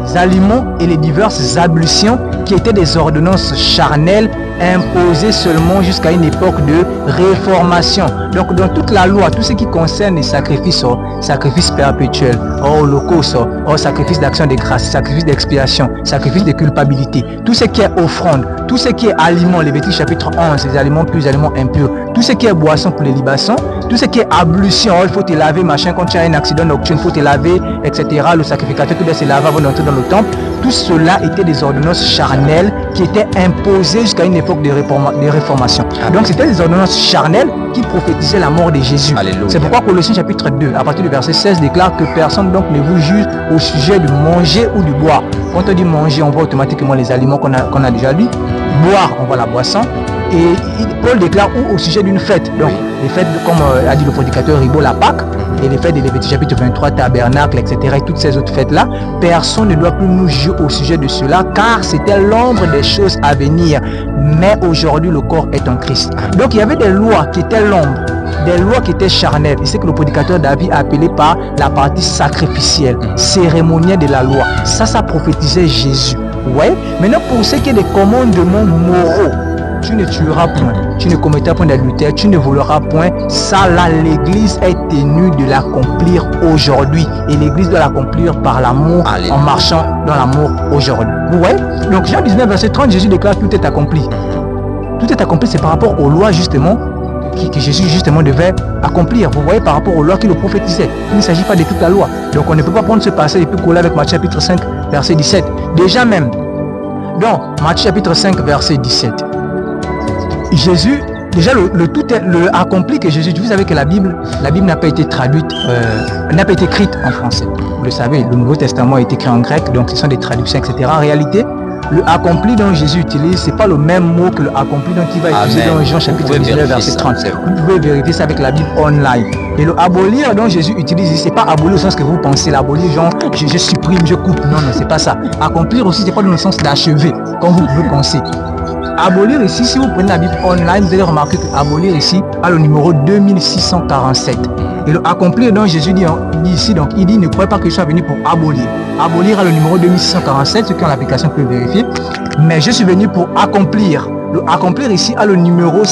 des aliments et les diverses ablutions qui étaient des ordonnances charnelles imposées seulement jusqu'à une époque de réformation. Donc dans toute la loi, tout ce qui concerne les sacrifices, sacrifices perpétuels, holocauste, sacrifice d'action de grâce, sacrifice d'expiation, sacrifice de culpabilité, tout ce qui est offrande, tout ce qui est aliment, Lévitique chapitre 11, les aliments purs, les aliments impurs, tout ce qui est boisson pour les libations, tout ce qui est ablution, il faut te laver, machin, quand tu as un accident nocturne, il faut te laver, etc. Le sacrificateur qui doit se laver avant d'entrer dans le temple, tout cela était des ordonnances charnelles qui étaient imposées jusqu'à une époque de réformation. Donc c'était des ordonnances charnelles qui prophétisaient la mort de Jésus. Alléluia. C'est pourquoi Colossiens chapitre 2, à partir du verset 16, déclare que personne donc ne vous juge au sujet de manger ou de boire. Quand on dit manger, on voit automatiquement les aliments qu'on a déjà lus. Boire, on voit la boisson. Et Paul déclare au sujet d'une fête. Donc les fêtes, comme a dit le prédicateur Ribot, la Pâque, et les fêtes de Lévitique chapitre 23, tabernacle, etc. Et toutes ces autres fêtes-là, personne ne doit plus nous juger au sujet de cela, car c'était l'ombre des choses à venir. Mais aujourd'hui, le corps est en Christ. Donc il y avait des lois qui étaient l'ombre, des lois qui étaient charnelles. Et c'est que le prédicateur David a appelé par la partie sacrificielle, cérémonielle de la loi. Ça prophétisait Jésus. Ouais. Maintenant, pour ce qui est des commandements moraux, tu ne tueras point, tu ne commettras point d'adultère, tu ne voleras point. Ça là, l'Église est tenue de l'accomplir aujourd'hui. Et l'Église doit l'accomplir par l'amour, en marchant dans l'amour aujourd'hui. Vous voyez? Donc Jean 19, verset 30, Jésus déclare tout est accompli. Tout est accompli, c'est par rapport aux lois justement que Jésus justement devait accomplir. Vous voyez, par rapport aux lois qui le prophétisaient. Il ne s'agit pas de toute la loi. Donc on ne peut pas prendre ce passage et puis coller avec Matthieu chapitre 5, verset 17. Déjà même, dans Matthieu chapitre 5, verset 17, Jésus, déjà le tout est le accompli que Jésus, vous savez que la Bible n'a pas été traduite, n'a pas été écrite en français. Vous le savez, le Nouveau Testament est écrit en grec, donc ce sont des traductions, etc. En réalité, le accompli dont Jésus utilise, c'est pas le même mot que le accompli dont il va utiliser dans Jean chapitre 19, verset 30. Vous pouvez vérifier ça avec la Bible online. Et le abolir dont Jésus utilise, c'est pas abolir au sens que vous pensez, l'abolir genre je supprime, je coupe. Non, c'est pas ça. Accomplir aussi, c'est pas dans le sens d'achever, comme vous pouvez penser. Abolir ici, si vous prenez la Bible online, vous allez remarquer que abolir ici a le numéro 2647. Et le accomplir dont Jésus dit ici, donc il dit ne croyez pas que je sois venu pour abolir. Abolir a le numéro 2647, ceux qui ont l'application peuvent vérifier. Mais je suis venu pour accomplir. Le accomplir ici a le numéro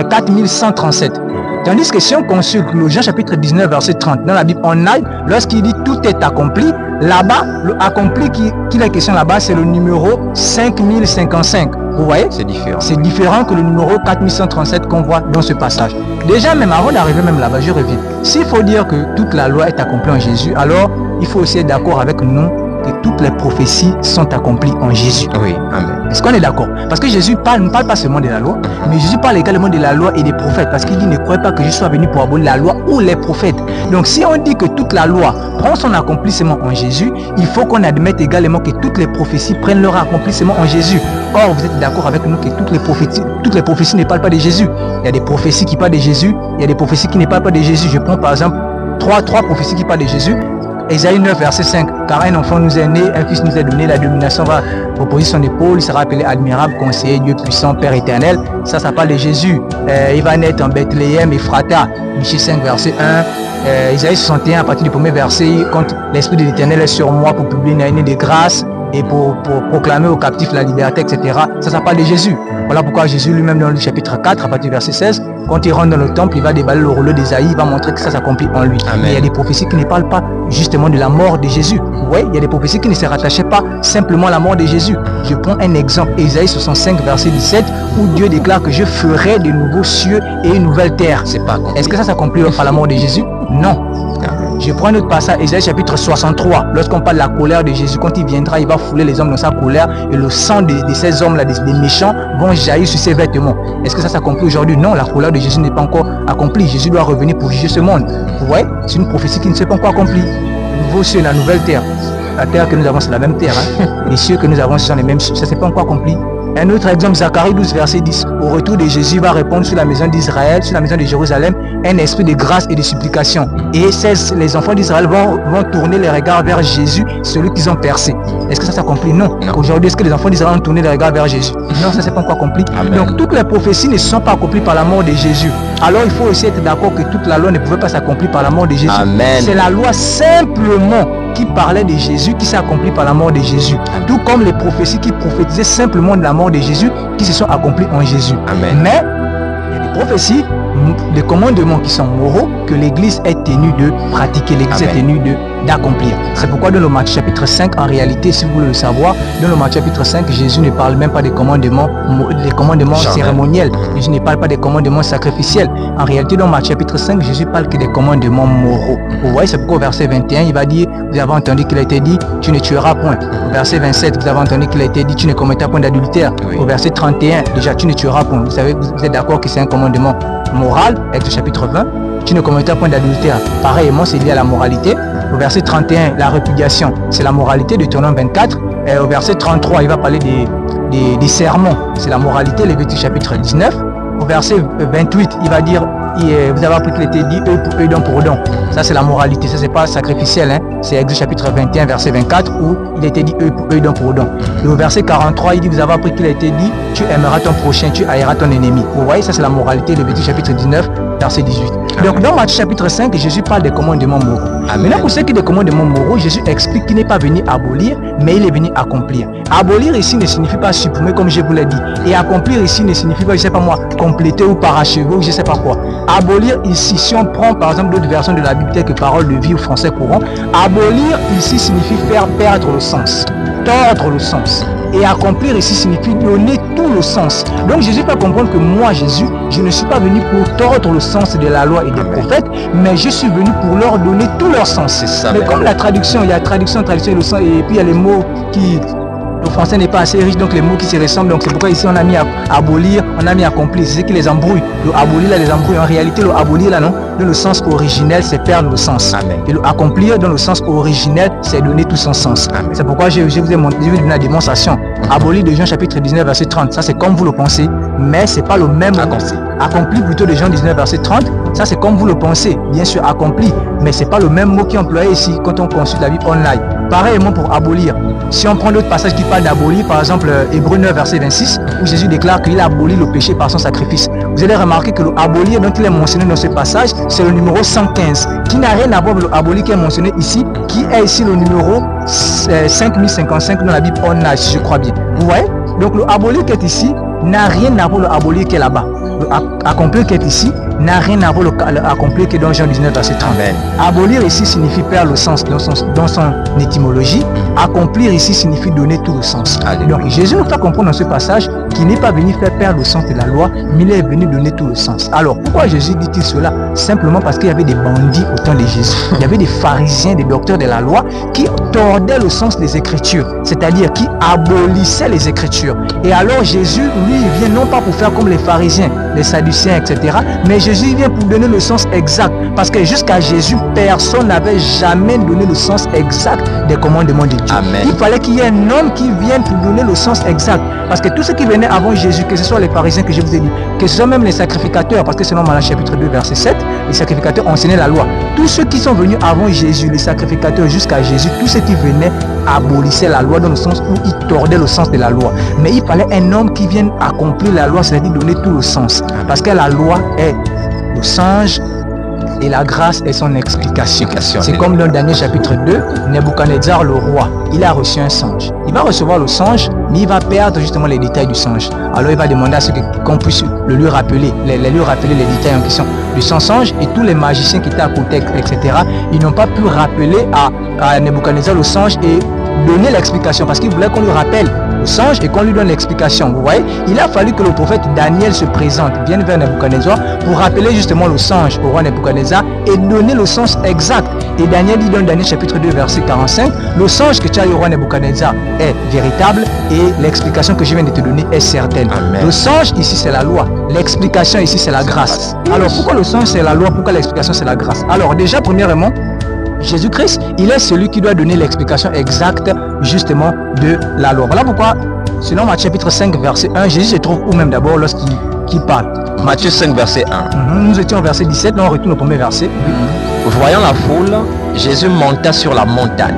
4137. Tandis que si on consulte le Jean chapitre 19, verset 30, dans la Bible online, lorsqu'il dit tout est accompli, là-bas, le accompli qu'il est question là-bas, c'est le numéro 5055. Vous voyez? C'est différent. C'est différent que le numéro 4137 qu'on voit dans ce passage. Déjà, même avant d'arriver même là-bas, je reviens. S'il faut dire que toute la loi est accomplie en Jésus, alors il faut aussi être d'accord avec nous que toutes les prophéties sont accomplies en Jésus. Oui, amen. Est-ce qu'on est d'accord? Parce que Jésus ne parle pas seulement de la loi, mais Jésus parle également de la loi et des prophètes. Parce qu'il dit, ne croyez pas que je sois venu pour abolir la loi ou les prophètes. Donc si on dit que toute la loi prend son accomplissement en Jésus, il faut qu'on admette également que toutes les prophéties prennent leur accomplissement en Jésus. Or, vous êtes d'accord avec nous que toutes les prophéties ne parlent pas de Jésus. Il y a des prophéties qui parlent de Jésus, il y a des prophéties qui ne parlent pas de Jésus. Je prends par exemple trois prophéties qui parlent de Jésus. Ésaïe 9, verset 5. Car un enfant nous est né, un fils nous est donné, la domination va reposer son épaule, il sera appelé admirable, conseiller, Dieu puissant, Père éternel. Ça parle de Jésus. Il va naître en Bethléem, Ephrata. Michée 5, verset 1. Ésaïe 61, à partir du premier verset, quand l'Esprit de l'Éternel est sur moi pour publier une année de grâce et pour proclamer aux captifs la liberté, etc. Ça parle de Jésus. Voilà pourquoi Jésus lui-même dans le chapitre 4, à partir du verset 16, quand il rentre dans le temple, il va déballer le rouleau d'Ésaïe, il va montrer que ça s'accomplit en lui. Amen. Mais il y a des prophéties qui ne parlent pas justement de la mort de Jésus. Oui, il y a des prophéties qui ne se rattachaient pas simplement à la mort de Jésus. Je prends un exemple, Ésaïe 65, verset 17, où Dieu déclare que je ferai de nouveaux cieux et une nouvelle terre. C'est pas accompli. Est-ce que ça s'accomplit par la mort de Jésus? Non. Je prends un autre passage, Ésaïe chapitre 63. Lorsqu'on parle de la colère de Jésus, quand il viendra, il va fouler les hommes dans sa colère et le sang de ces hommes-là, des méchants, vont jaillir sur ses vêtements. Est-ce que ça s'accomplit aujourd'hui? Non, la colère de Jésus n'est pas encore accomplie. Jésus doit revenir pour juger ce monde. Vous voyez, c'est une prophétie qui ne s'est pas encore accomplie. Le nouveau ciel, la nouvelle terre. La terre que nous avons, c'est la même terre. Les cieux que nous avons, ce sont les mêmes cieux. Ça ne s'est pas encore accompli. Un autre exemple, Zacharie 12, verset 10. Au retour de Jésus, il va répondre sur la maison d'Israël, sur la maison de Jérusalem, un esprit de grâce et de supplication. Et les enfants d'Israël vont tourner les regards vers Jésus, celui qu'ils ont percé. Est-ce que ça s'accomplit? Non. Aujourd'hui, est-ce que les enfants d'Israël ont tourné les regards vers Jésus? Non, ça ne s'est pas encore accompli. Amen. Donc, toutes les prophéties ne sont pas accomplies par la mort de Jésus. Alors, il faut aussi être d'accord que toute la loi ne pouvait pas s'accomplir par la mort de Jésus. Amen. C'est la loi simplement qui parlait de Jésus, qui s'est accompli par la mort de Jésus. Tout comme les prophéties qui prophétisaient simplement de la mort de Jésus, qui se sont accomplies en Jésus. Amen. Mais il y a des prophéties, des commandements qui sont moraux, que l'Église est tenue de pratiquer, l'Église est tenue d'accomplir. C'est pourquoi dans le Matthieu chapitre 5, en réalité, si vous voulez le savoir, dans le Matthieu chapitre 5, Jésus ne parle même pas des commandements cérémoniels. Jésus ne parle pas des commandements sacrificiels. En réalité, dans Matthieu chapitre 5, Jésus parle que des commandements moraux. Vous voyez, c'est pourquoi au verset 21, il va dire, vous avez entendu qu'il a été dit, tu ne tueras point. Au verset 27, vous avez entendu qu'il a été dit, tu ne commettras point d'adultère. Oui. Au verset 31, déjà, tu ne tueras point. Vous savez, vous êtes d'accord que c'est un commandement moral, avec le chapitre 20, tu ne commettras point d'adultère. Pareillement, c'est lié à la moralité. Au verset 31, la répudiation, c'est la moralité, Deutéronome 24. Et au verset 33, il va parler des sermons, c'est la moralité, Lévitique chapitre 19. Au verset 28, il va dire, vous avez appris qu'il était dit œil pour œil, dent pour dent. Ça, c'est la moralité, ça, c'est pas sacrificiel, hein. C'est Exode chapitre 21, verset 24, où il était dit œil pour œil, dent pour dent. Et au verset 43, il dit, vous avez appris qu'il a été dit, tu aimeras ton prochain, tu haïras ton ennemi. Vous voyez, ça, c'est la moralité, Lévitique chapitre 19, verset 18. Amen. Donc, dans Matthieu chapitre 5, Jésus parle des commandements moraux. Amen. Maintenant, pour ce qui est des commandements moraux, Jésus explique qu'il n'est pas venu abolir, mais il est venu accomplir. Abolir ici ne signifie pas supprimer, comme je vous l'ai dit. Et accomplir ici ne signifie pas, je ne sais pas moi, compléter ou parachever ou je ne sais pas quoi. Abolir ici, si on prend par exemple d'autres versions de la Bible, telles que Parole de vie ou Français courant, abolir ici signifie faire perdre le sens, tordre le sens. Et accomplir ici signifie donner tout le sens. Donc Jésus peut comprendre que moi, Jésus, je ne suis pas venu pour tordre le sens de la loi et des prophètes, mais je suis venu pour leur donner tout leur sens. C'est ça. Mais comme la traduction, il y a traduction et le sens, et puis il y a les mots qui... Le français n'est pas assez riche, donc les mots qui se ressemblent. Donc c'est pourquoi ici on a mis abolir, on a mis accomplir. C'est ce qui les embrouille. Le abolir là les embrouille. En réalité, le abolir là non, dans le sens originel, c'est perdre le sens. Amen. Et le accomplir dans le sens originel, c'est donner tout son sens. Amen. C'est pourquoi je vous ai montré la démonstration. Abolir de Jean chapitre 19 verset 30. Ça c'est comme vous le pensez, mais c'est pas le même. Accompli plutôt de Jean 19 verset 30. Ça c'est comme vous le pensez. Bien sûr accompli, mais c'est pas le même mot qui est employé ici quand on consulte la Bible online. Pareillement pour abolir. Si on prend d'autres passages qui parlent d'abolir, par exemple Hébreux 9 verset 26, où Jésus déclare qu'il a aboli le péché par son sacrifice. Vous allez remarquer que le abolir dont il est mentionné dans ce passage, c'est le numéro 115, qui n'a rien à voir avec le abolir qui est mentionné ici, qui est ici le numéro 5055 dans la Bible online, si je crois bien. Vous voyez? Donc le abolir qui est ici n'a rien à voir avec le abolir qui est là-bas. Le accomplir qui est ici n'a rien à voir avec le accomplir qui est dans Jean 19 verset 30. Amen. Abolir ici signifie perdre le sens dans son étymologie. accomplir ici signifie donner tout le sens. Alléluia. Donc Jésus nous fait comprendre dans ce passage qu'il n'est pas venu faire perdre le sens de la loi, mais il est venu donner tout le sens. Alors pourquoi Jésus dit-il cela? Simplement parce qu'il y avait des bandits au temps de Jésus. Il y avait des pharisiens, des docteurs de la loi qui tordaient le sens des Écritures, c'est-à-dire qui abolissaient les Écritures. Et alors Jésus, lui, il vient non pas pour faire comme les pharisiens, les sadducéens, etc., mais Jésus vient pour donner le sens exact. Parce que jusqu'à Jésus, personne n'avait jamais donné le sens exact des commandements de Dieu. Amen. Il fallait qu'il y ait un homme qui vienne pour donner le sens exact. Parce que tous ceux qui venaient avant Jésus, que ce soit les pharisiens que je vous ai dit, que ce soit même les sacrificateurs, parce que selon Malachie chapitre 2, verset 7, les sacrificateurs enseignaient la loi. Tous ceux qui sont venus avant Jésus, les sacrificateurs jusqu'à Jésus, tous ceux qui venaient abolissaient la loi dans le sens où ils tordaient le sens de la loi. Mais il fallait un homme qui vienne accomplir la loi, c'est-à-dire donner tout le sens. Parce que la loi est le songe et la grâce est son explication. C'est comme dans Daniel chapitre 2, Nebuchadnezzar le roi, il a reçu un songe. Il va recevoir le songe, mais il va perdre justement les détails du songe. Alors il va demander à ceux qu'on puisse le lui rappeler, les détails en question de son songe, et tous les magiciens qui étaient à côté, etc., ils n'ont pas pu rappeler à Nebuchadnezzar le songe et donner l'explication parce qu'il voulait qu'on lui rappelle le songe et qu'on lui donne l'explication. Vous voyez, il a fallu que le prophète Daniel se présente, vienne vers Nebuchadnezzar pour rappeler justement le songe au roi Nebuchadnezzar et donner le sens exact. Et Daniel dit dans Daniel chapitre 2 verset 45, le songe que tu as eu au roi Nebuchadnezzar est véritable et l'explication que je viens de te donner est certaine. Amen. Le songe ici c'est la loi, l'explication ici c'est la grâce. Alors pourquoi le songe c'est la loi, pourquoi l'explication c'est la grâce? Alors déjà premièrement, Jésus-Christ, il est celui qui doit donner l'explication exacte justement de la loi. Voilà pourquoi, selon Matthieu chapitre 5, verset 1, Jésus se trouve où même d'abord lorsqu'il parle. Matthieu 5, verset 1. Nous étions au verset 17, on retourne au premier verset. Voyant la foule, Jésus monta sur la montagne.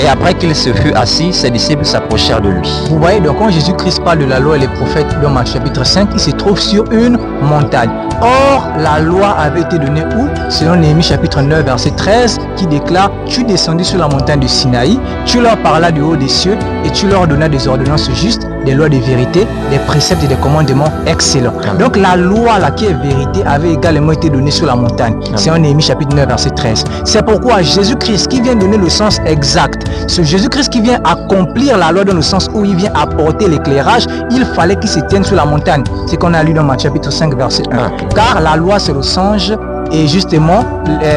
Et après qu'il se fut assis, ses disciples s'approchèrent de lui. Vous voyez, donc quand Jésus-Christ parle de la loi et les prophètes dans Matthieu chapitre 5, il se trouve sur une montagne. Or, la loi avait été donnée où? Selon Néhémie chapitre 9, verset 13, qui déclare: tu descendis sur la montagne de Sinaï, tu leur parlas du haut des cieux et tu leur donnas des ordonnances justes, des lois de vérité, des préceptes et des commandements excellents. Amen. Donc la loi là qui est vérité avait également été donnée sur la montagne. C'est en Néhémie chapitre 9 verset 13. C'est pourquoi Jésus-Christ qui vient donner le sens exact, ce Jésus-Christ qui vient accomplir la loi dans le sens où il vient apporter l'éclairage, il fallait qu'il se tienne sur la montagne. C'est qu'on a lu dans Matthieu chapitre 5 verset 1. Car la loi c'est le songe et justement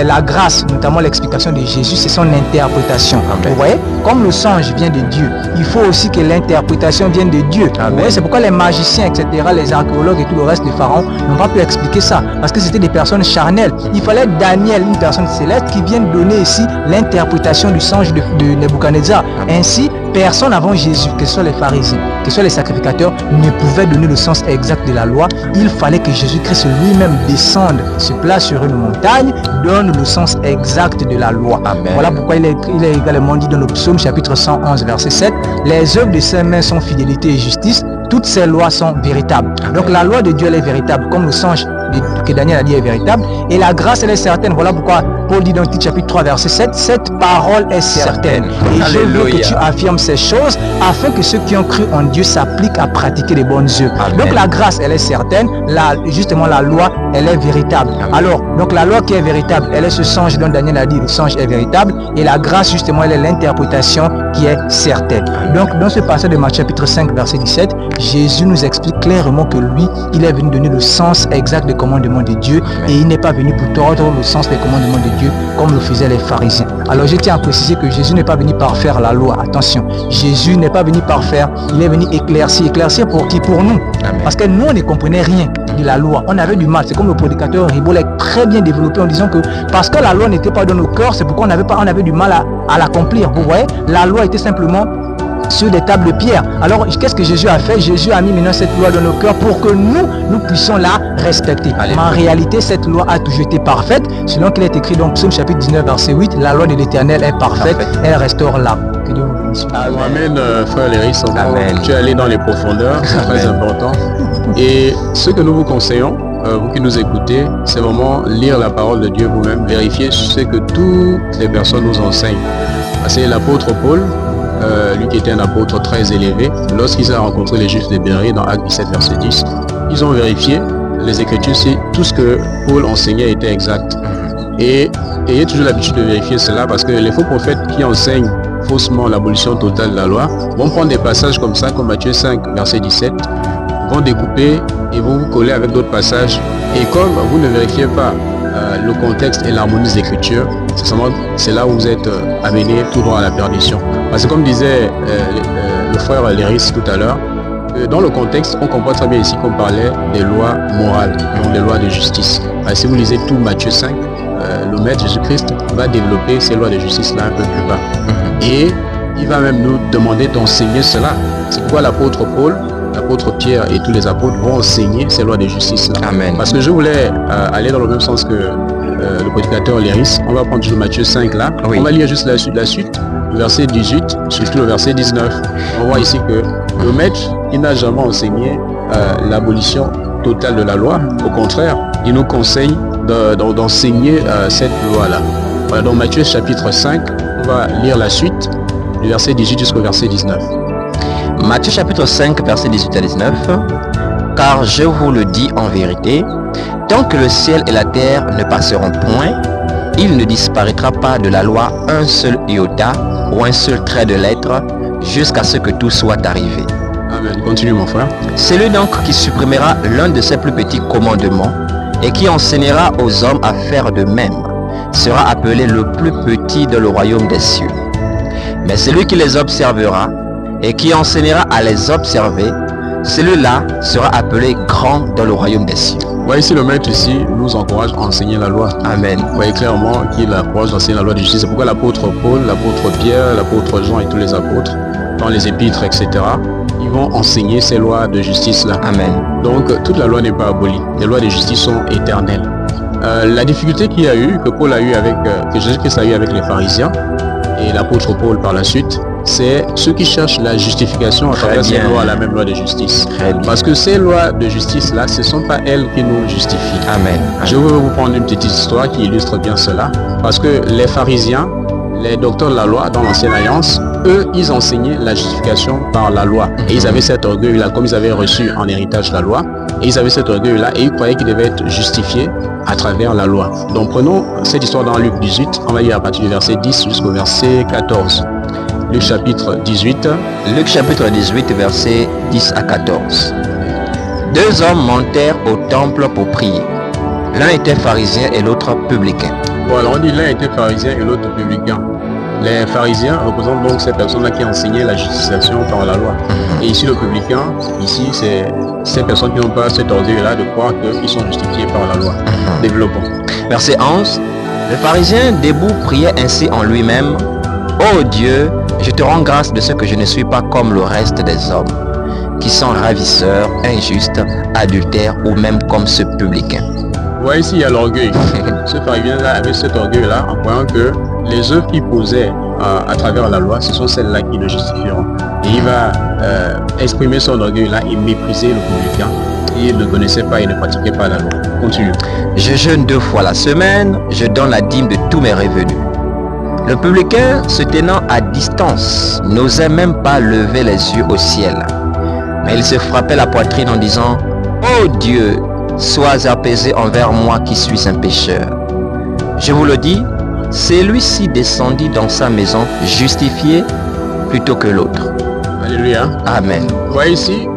la grâce, notamment l'explication de Jésus, c'est son interprétation. Amen. Vous voyez, comme le songe vient de Dieu, il faut aussi que l'interprétation vienne de Dieu. Vous voyez, c'est pourquoi les magiciens, etc., les archéologues et tout le reste des pharaons n'ont pas pu expliquer ça, parce que c'était des personnes charnelles. Il fallait Daniel, une personne céleste, qui vienne donner ici l'interprétation du songe de Nebuchadnezzar. Ainsi, personne avant Jésus, que ce soit les pharisiens, que ce soit les sacrificateurs, ne pouvait donner le sens exact de la loi. Il fallait que Jésus-Christ lui-même descende, se place sur une montagne, donne le sens exact de la loi. Amen. Voilà pourquoi il est également dit dans le psaume chapitre 111 verset 7, les œuvres de ses mains sont fidélité et justice, toutes ces lois sont véritables. Amen. Donc la loi de Dieu elle est véritable, comme le songe que Daniel a dit est véritable, et la grâce elle est certaine. Voilà pourquoi Paul dit dans Tite chapitre 3 verset 7, cette parole est certaine. Et Alléluia. Je veux que tu affirmes ces choses afin que ceux qui ont cru en Dieu s'appliquent à pratiquer les bonnes œuvres. Amen. Donc la grâce elle est certaine, justement la loi elle est véritable. Amen. Alors donc la loi qui est véritable, elle est ce songe dont Daniel a dit le songe est véritable, et la grâce justement elle est l'interprétation qui est certaine. Amen. Donc dans ce passage de Matthieu chapitre 5 verset 17, Jésus nous explique clairement que lui, il est venu donner le sens exact des commandements de Dieu. Amen. Et il n'est pas venu pour tordre le sens des commandements de Dieu comme le faisaient les pharisiens. Alors je tiens à préciser que Jésus n'est pas venu parfaire la loi. Attention, Jésus n'est pas venu parfaire, il est venu éclaircir. Éclaircir pour qui? Pour nous. Amen. Parce que nous on ne comprenait rien de la loi, on avait du mal. C'est comme le prédicateur Ribot l'a très bien développé en disant que parce que la loi n'était pas dans nos cœurs, c'est pourquoi on avait du mal à l'accomplir. Vous voyez, la loi était simplement sur des tables de pierre. Alors qu'est-ce que Jésus a fait? Jésus a mis maintenant cette loi dans nos cœurs pour que nous puissions la respecter. Mais en réalité cette loi a toujours été parfaite, selon qu'il est écrit dans Psaume chapitre 19 verset 8, la loi de l'Éternel est parfaite, elle restaure l'âme. Que Dieu vous bénisse. Amen, frère Léris. Tu es allé dans les profondeurs, c'est très important. Et ce que nous vous conseillons, vous qui nous écoutez, c'est vraiment lire la parole de Dieu vous-même, vérifier ce que toutes les personnes nous enseignent. C'est l'apôtre Paul, lui qui était un apôtre très élevé, lorsqu'il a rencontré les Juifs de Béryée dans Actes 17 verset 10, ils ont vérifié les Écritures si tout ce que Paul enseignait était exact. Et ayez toujours l'habitude de vérifier cela, parce que les faux prophètes qui enseignent faussement l'abolition totale de la loi, vont prendre des passages comme ça, comme Matthieu 5, verset 17, vont découper et vont vous coller avec d'autres passages. Et comme vous ne vérifiez pas le contexte et l'harmonie des Écritures, c'est là où vous êtes amené tout droit à la perdition. Parce que comme disait le frère Léris tout à l'heure, dans le contexte, on comprend très bien ici qu'on parlait des lois morales, donc des lois de justice. Si vous lisez tout Matthieu 5, le Maître Jésus-Christ va développer ces lois de justice là un peu plus bas. Et il va même nous demander d'enseigner cela. C'est pourquoi l'apôtre Paul, l'apôtre Pierre et tous les apôtres vont enseigner ces lois de justice là. Amen. Parce que je voulais aller dans le même sens que le prédicateur Léris. On va prendre juste Matthieu 5 là. Oui. On va lire juste la suite, le verset 18, surtout le verset 19. On voit ici que le Maître, il n'a jamais enseigné l'abolition totale de la loi. Au contraire, il nous conseille d'enseigner cette loi-là. Voilà, donc Matthieu chapitre 5, on va lire la suite, du verset 18 jusqu'au verset 19. Matthieu chapitre 5, verset 18 à 19. Car je vous le dis en vérité, tant que le ciel et la terre ne passeront point, il ne disparaîtra pas de la loi un seul iota ou un seul trait de lettre jusqu'à ce que tout soit arrivé. Amen. Continue mon frère. Celui donc qui supprimera l'un de ses plus petits commandements et qui enseignera aux hommes à faire de même sera appelé le plus petit dans le royaume des cieux. Mais celui qui les observera et qui enseignera à les observer, celui-là sera appelé grand dans le royaume des cieux. Ouais, ici le Maître ici nous encourage à enseigner la loi. Amen. Vous voyez clairement qu'il encourage à enseigner la loi de justice. C'est pourquoi l'apôtre Paul, l'apôtre Pierre, l'apôtre Jean et tous les apôtres, dans les épîtres, etc., ils vont enseigner ces lois de justice là. Amen. Donc toute la loi n'est pas abolie. Les lois de justice sont éternelles. La difficulté qu'il y a eu, que Paul a eu avec, que Jésus-Christ a eu avec les pharisiens et l'apôtre Paul par la suite, c'est ceux qui cherchent la justification à travers ces lois, la même loi de justice. Parce que ces lois de justice là, ce ne sont pas elles qui nous justifient. Amen. Je veux vous prendre une petite histoire qui illustre bien cela. Parce que les pharisiens, les docteurs de la loi dans l'ancienne alliance, eux, ils enseignaient la justification par la loi. Et ils avaient cet orgueil-là, comme ils avaient reçu en héritage la loi, et ils avaient cet orgueil-là, et ils croyaient qu'ils devaient être justifiés à travers la loi. Donc prenons cette histoire dans Luc 18, on va lire à partir du verset 10 jusqu'au verset 14. Luc chapitre 18. Luc chapitre 18, versets 10 à 14. Deux hommes montèrent au temple pour prier. L'un était pharisien et l'autre publicain. Voilà, on dit l'un était pharisien et l'autre publicain. Les pharisiens représentent donc ces personnes-là qui enseignaient la justification par la loi. Et ici, le publicain, ici, c'est ces personnes qui n'ont pas cet orgueil-là de croire qu'ils sont justifiés par la loi. Développons. Verset 11. Le pharisien debout priait ainsi en lui-même. Ô Dieu, je te rends grâce de ce que je ne suis pas comme le reste des hommes, qui sont ravisseurs, injustes, adultères ou même comme ce publicain. Vous voyez ici, il y a l'orgueil. Ce pharisien-là avait cet orgueil-là en croyant que les œuvres qu'il posait à travers la loi, ce sont celles-là qui le justifieront. Et il va exprimer son orgueil-là et mépriser le publicain. Il ne connaissait pas et ne pratiquait pas la loi. Continue. Je jeûne 2 fois la semaine, je donne la dîme de tous mes revenus. Le publicain, se tenant à distance, n'osait même pas lever les yeux au ciel. Mais il se frappait la poitrine en disant « Ô Dieu, sois apaisé envers moi qui suis un pécheur. » Je vous le dis, celui-ci descendit dans sa maison justifié plutôt que l'autre. Alléluia. Amen. Vous voyez ici,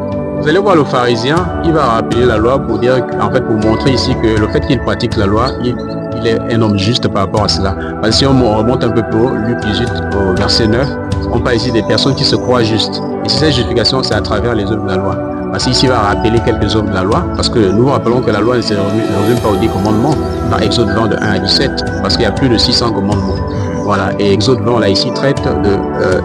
vous allez voir le pharisien, il va rappeler la loi pour dire, en fait, pour montrer ici que le fait qu'il pratique la loi, il est un homme juste par rapport à cela. Parce que si on remonte un peu plus haut, Luc 18 au verset 9, on parle ici des personnes qui se croient justes. Et si cette justification, c'est à travers les œuvres de la loi. Parce qu'ici, il va rappeler quelques œuvres de la loi, parce que nous rappelons que la loi ne se résume pas aux 10 commandements, dans Exode 20 de 1 à 17, parce qu'il y a plus de 600 commandements. Voilà, et Exode 20, là, ici, traite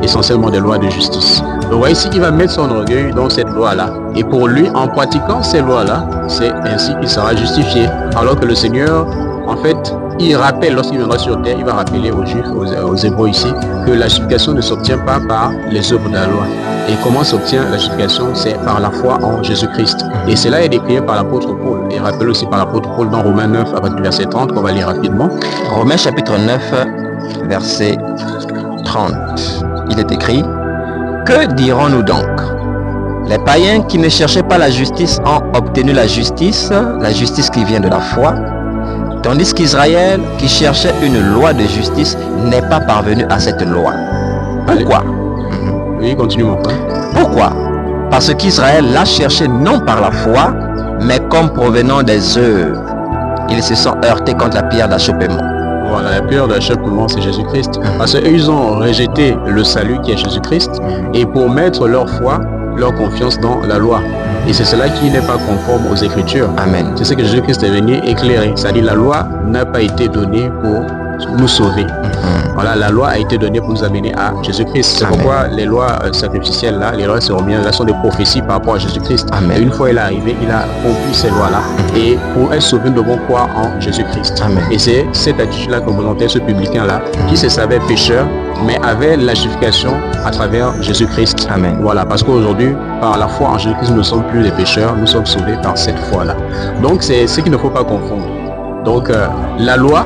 essentiellement des lois de justice. Donc, voyez ici qu'il va mettre son orgueil dans cette loi-là. Et pour lui, en pratiquant ces lois-là, c'est ainsi qu'il sera justifié. Alors que le Seigneur, en fait, il rappelle, lorsqu'il viendra sur terre, il va rappeler aux Juifs, aux Hébreux ici, que la justification ne s'obtient pas par les œuvres de la loi. Et comment s'obtient la justification? C'est par la foi en Jésus-Christ. Et cela est décrit par l'apôtre Paul. Et rappelé aussi par l'apôtre Paul dans Romains 9, à partir du verset 30, qu'on va lire rapidement. Romains chapitre 9, verset 30. Il est écrit: que dirons-nous donc? Les païens qui ne cherchaient pas la justice ont obtenu la justice qui vient de la foi, tandis qu'Israël, qui cherchait une loi de justice, n'est pas parvenu à cette loi. Pourquoi? Oui, continue mon frère. Pourquoi? Parce qu'Israël l'a cherché non par la foi, mais comme provenant des œuvres. Ils se sont heurtés contre la pierre d'achoppement. Voilà, la pierre d'achoppement, c'est Jésus-Christ. Parce qu'eux, ils ont rejeté le salut qui est Jésus-Christ, et pour mettre leur foi, leur confiance dans la loi. Et c'est cela qui n'est pas conforme aux Écritures. Amen. C'est ce que Jésus-Christ est venu éclairer. C'est-à-dire la loi n'a pas été donnée pour nous sauver. Voilà, la loi a été donnée pour nous amener à Jésus-Christ. C'est pourquoi les lois sacrificielles là, les lois cérémonielles là sont des prophéties par rapport à Jésus-Christ. Et une fois il est arrivé, il a accompli ces lois-là. Et pour être sauvé, nous devons croire en Jésus-Christ. Et c'est cette attitude-là que représentait ce publicain-là, qui se savait pécheur, mais avait la justification à travers Jésus-Christ. Voilà, parce qu'aujourd'hui, par la foi en Jésus-Christ, nous ne sommes plus des pécheurs, nous sommes sauvés par cette foi-là. Donc c'est ce qu'il ne faut pas confondre. Donc la loi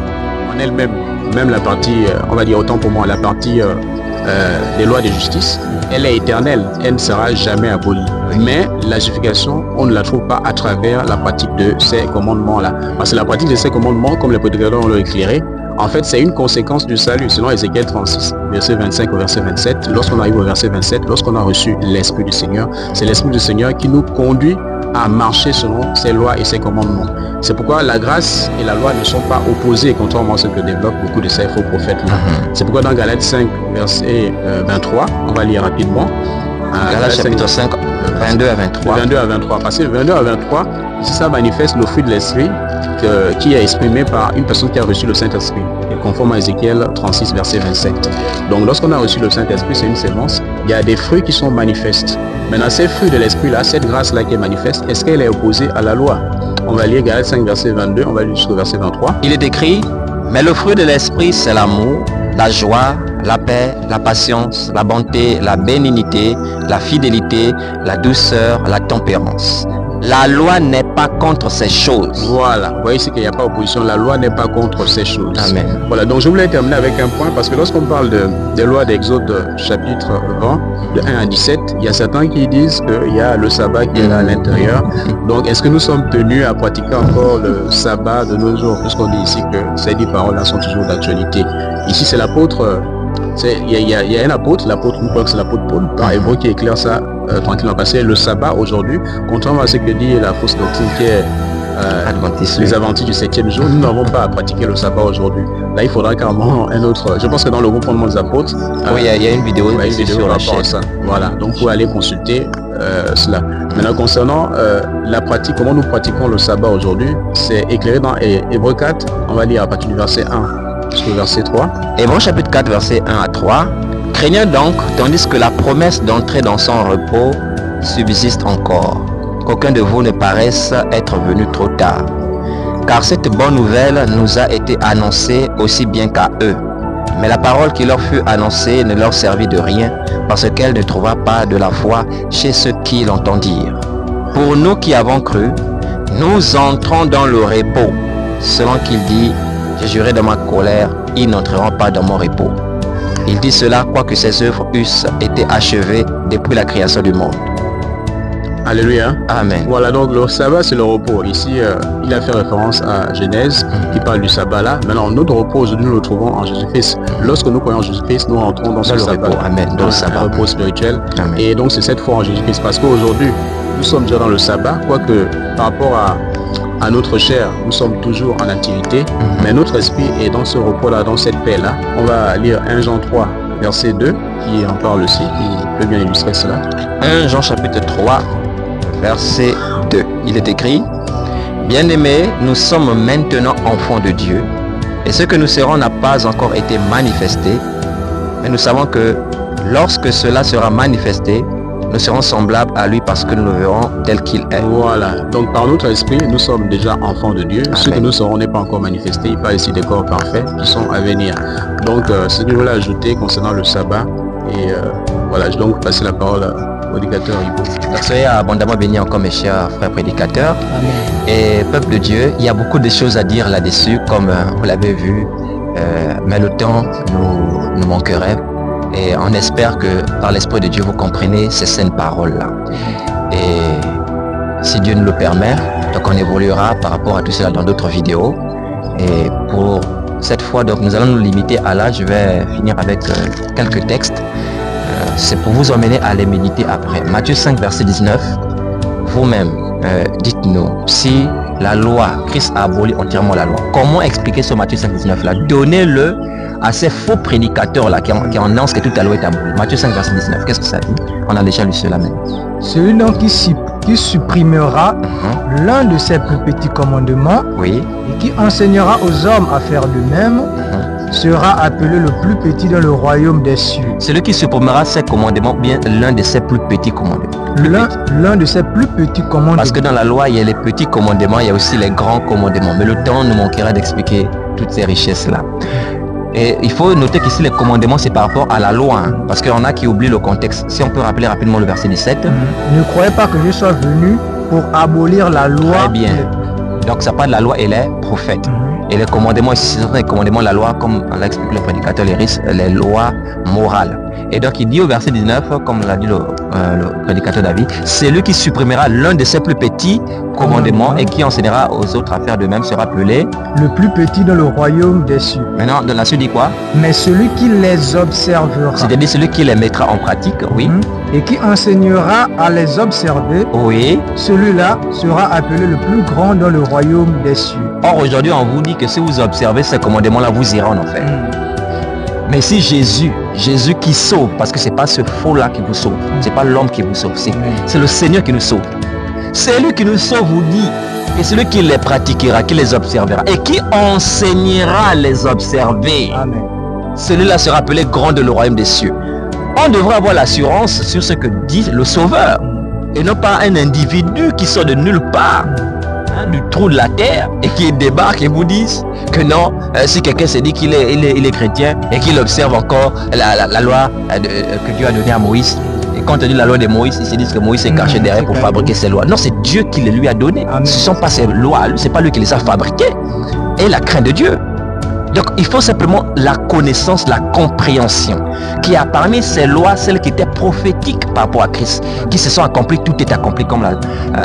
en elle-même, même la partie, on va dire autant pour moi, la partie des lois de justice, elle est éternelle, elle ne sera jamais abolie. Mais la justification, on ne la trouve pas à travers la pratique de ces commandements-là. Parce que la pratique de ces commandements, comme les prédicateurs l'ont éclairé, en fait, c'est une conséquence du salut. Selon Ézéchiel 36, verset 25 au verset 27, lorsqu'on arrive au verset 27, lorsqu'on a reçu l'Esprit du Seigneur, c'est l'Esprit du Seigneur qui nous conduit à marcher selon ses lois et ses commandements. C'est pourquoi la grâce et la loi ne sont pas opposées, contrairement à ce que développent beaucoup de ces faux prophètes-là. C'est pourquoi dans Galates 5, verset 23, on va lire rapidement. Galates chapitre 5, 22 à 23. 22 à 23. Parce que 22 à 23, ici ça manifeste le fruit de l'esprit qui est exprimé par une personne qui a reçu le Saint-Esprit, conforme à Ézéchiel 36, verset 27. Donc lorsqu'on a reçu le Saint-Esprit, c'est une sémence, il y a des fruits qui sont manifestes. Maintenant, ces fruits de l'esprit-là, cette grâce-là qui est manifeste, est-ce qu'elle est opposée à la loi? On va lire Galates 5, verset 22, on va lire jusqu'au verset 23. Il est écrit, mais le fruit de l'esprit, c'est l'amour, la joie, la paix, la patience, la bonté, la bénignité, la fidélité, la douceur, la tempérance. La loi n'est pas contre ces choses. Voilà, vous voyez ici qu'il n'y a pas opposition, la loi n'est pas contre ces choses. Amen. Voilà, donc je voulais terminer avec un point, parce que lorsqu'on parle des lois d'Exode chapitre 20, de 1 à 17, il y a certains qui disent qu'il y a le sabbat qui est là à l'intérieur. Donc est-ce que nous sommes tenus à pratiquer encore le sabbat de nos jours, puisqu'on dit ici que ces 10 paroles-là sont toujours d'actualité. Ici c'est l'apôtre, il y a un apôtre, nous croyons que c'est l'apôtre Paul, par hébreu, qui éclaire ça tranquillement, parce que le sabbat aujourd'hui, contrairement à ce que dit la fausse doctrine qui est les adventistes du 7e jour, nous n'avons pas à pratiquer le sabbat aujourd'hui. Là il faudra carrément un autre, je pense que dans le groupe Fondement des apôtres, oui, il y a une vidéo, sur la chaîne. Ça. Voilà, donc vous allez consulter cela. Maintenant concernant la pratique, comment nous pratiquons le sabbat aujourd'hui, c'est éclairé dans Hébreux 4, on va lire à partir du verset 1 jusqu'au verset 3. Hébreux chapitre 4, verset 1 à 3. Craignez donc, tandis que la promesse d'entrer dans son repos subsiste encore, qu'aucun de vous ne paraisse être venu trop tard. Car cette bonne nouvelle nous a été annoncée aussi bien qu'à eux. Mais la parole qui leur fut annoncée ne leur servit de rien, parce qu'elle ne trouva pas de la foi chez ceux qui l'entendirent. Pour nous qui avons cru, nous entrons dans le repos, selon qu'il dit, j'ai juré dans ma colère, ils n'entreront pas dans mon repos. Il dit cela quoique ses œuvres eussent été achevées depuis la création du monde. Alléluia. Amen. Voilà, donc le sabbat c'est le repos. Ici, il a fait référence à Genèse qui parle du sabbat là. Maintenant, notre repos, aujourd'hui, nous le trouvons en Jésus-Christ. Lorsque nous croyons en Jésus-Christ, nous entrons dans ce sabbat. Repos. Amen. Dans le sabbat. repos spirituel. Amen. Et donc, c'est cette foi en Jésus-Christ. Parce qu'aujourd'hui, nous sommes déjà dans le sabbat, quoique par rapport à notre chair, nous sommes toujours en activité, mais notre esprit est dans ce repos-là, dans cette paix-là. On va lire 1 Jean 3, verset 2, qui en parle aussi, qui peut bien illustrer cela. 1 Jean chapitre 3, verset 2. Il est écrit, bien-aimés, nous sommes maintenant enfants de Dieu, et ce que nous serons n'a pas encore été manifesté, mais nous savons que lorsque cela sera manifesté, nous serons semblables à lui parce que nous le verrons tel qu'il est. Voilà, donc par notre esprit, nous sommes déjà enfants de Dieu. Amen. Ce que nous serons n'est pas encore manifesté. Il parle ici des corps parfaits qui sont à venir. Donc, ce que je voulais ajouter concernant le sabbat, et voilà, je vais donc passer la parole au prédicateur Ibo. Soyez abondamment bénis encore mes chers frères prédicateurs. Amen. Et peuple de Dieu, il y a beaucoup de choses à dire là-dessus, comme vous l'avez vu, mais le temps nous manquerait. Et on espère que par l'Esprit de Dieu, vous comprenez ces saines paroles-là. Et si Dieu nous le permet, donc on évoluera par rapport à tout cela dans d'autres vidéos. Et pour cette fois, donc nous allons nous limiter à là. Je vais finir avec quelques textes. C'est pour vous emmener à les méditer après. Matthieu 5, verset 19. Vous-même, dites-nous, si la loi, Christ a aboli entièrement la loi, comment expliquer ce Matthieu 5, 19 là? Donnez-le à ces faux prédicateurs là qui annoncent que toute la loi est abolie. Matthieu 5, verset 19, qu'est-ce que ça dit? On a déjà lu cela même. Celui donc qui supprimera l'un de ses plus petits commandements Oui. et qui enseignera aux hommes à faire de même sera appelé le plus petit dans le royaume des cieux. Celui qui supprimera ses commandements, bien l'un de ses plus petits commandements. L'un de ses plus petits commandements. Parce que dans la loi, il y a les petits commandements, il y a aussi les grands commandements. Mais le temps nous manquera d'expliquer toutes ces richesses-là. Et il faut noter qu'ici, les commandements, c'est par rapport à la loi. Parce qu'il y en a qui oublient le contexte. Si on peut rappeler rapidement le verset 17. Ne croyez pas que je sois venu pour abolir la loi. Très bien. Donc ça parle de la loi et les prophètes. Et les commandements, ici, ce sont les commandements de la loi, comme l'a expliqué le prédicateur, les lois morales. Et donc il dit au verset 19, comme l'a dit le prédicateur David, c'est lui qui supprimera l'un de ses plus petits commandements et qui enseignera aux autres à faire de même sera appelé le plus petit dans le royaume des cieux. Maintenant, dans la suite dit quoi? Mais celui qui les observera. C'est-à-dire celui qui les mettra en pratique, oui. Et qui enseignera à les observer. Oui. Celui-là sera appelé le plus grand dans le royaume des cieux. Or aujourd'hui, on vous dit que si vous observez ces commandements-là, vous irez en enfer. Mais si Jésus qui sauve, parce que c'est pas ce faux-là qui vous sauve, c'est pas l'homme qui vous sauve, c'est le Seigneur qui nous sauve. C'est lui qui nous sauve, vous dit, et celui qui les pratiquera, qui les observera, et qui enseignera à les observer. Amen. Celui-là sera appelé grand de le royaume des cieux. On devrait avoir l'assurance sur ce que dit le Sauveur, et non pas un individu qui sort de nulle part, du trou de la terre, et qui débarque et vous dise que non, si quelqu'un se dit qu'il est chrétien et qu'il observe encore la loi que Dieu a donnée à Moïse, et quand on dit la loi de Moïse, ils se disent que Moïse s'est caché derrière pour fabriquer ses lois. Non, c'est Dieu qui les lui a données. Ce ne sont pas ses lois, c'est pas lui qui les a fabriquées. Et la crainte de Dieu. Donc il faut simplement la connaissance, la compréhension, qui a parmi ces lois, celles qui étaient prophétiques par rapport à Christ, qui se sont accomplies, tout est accompli comme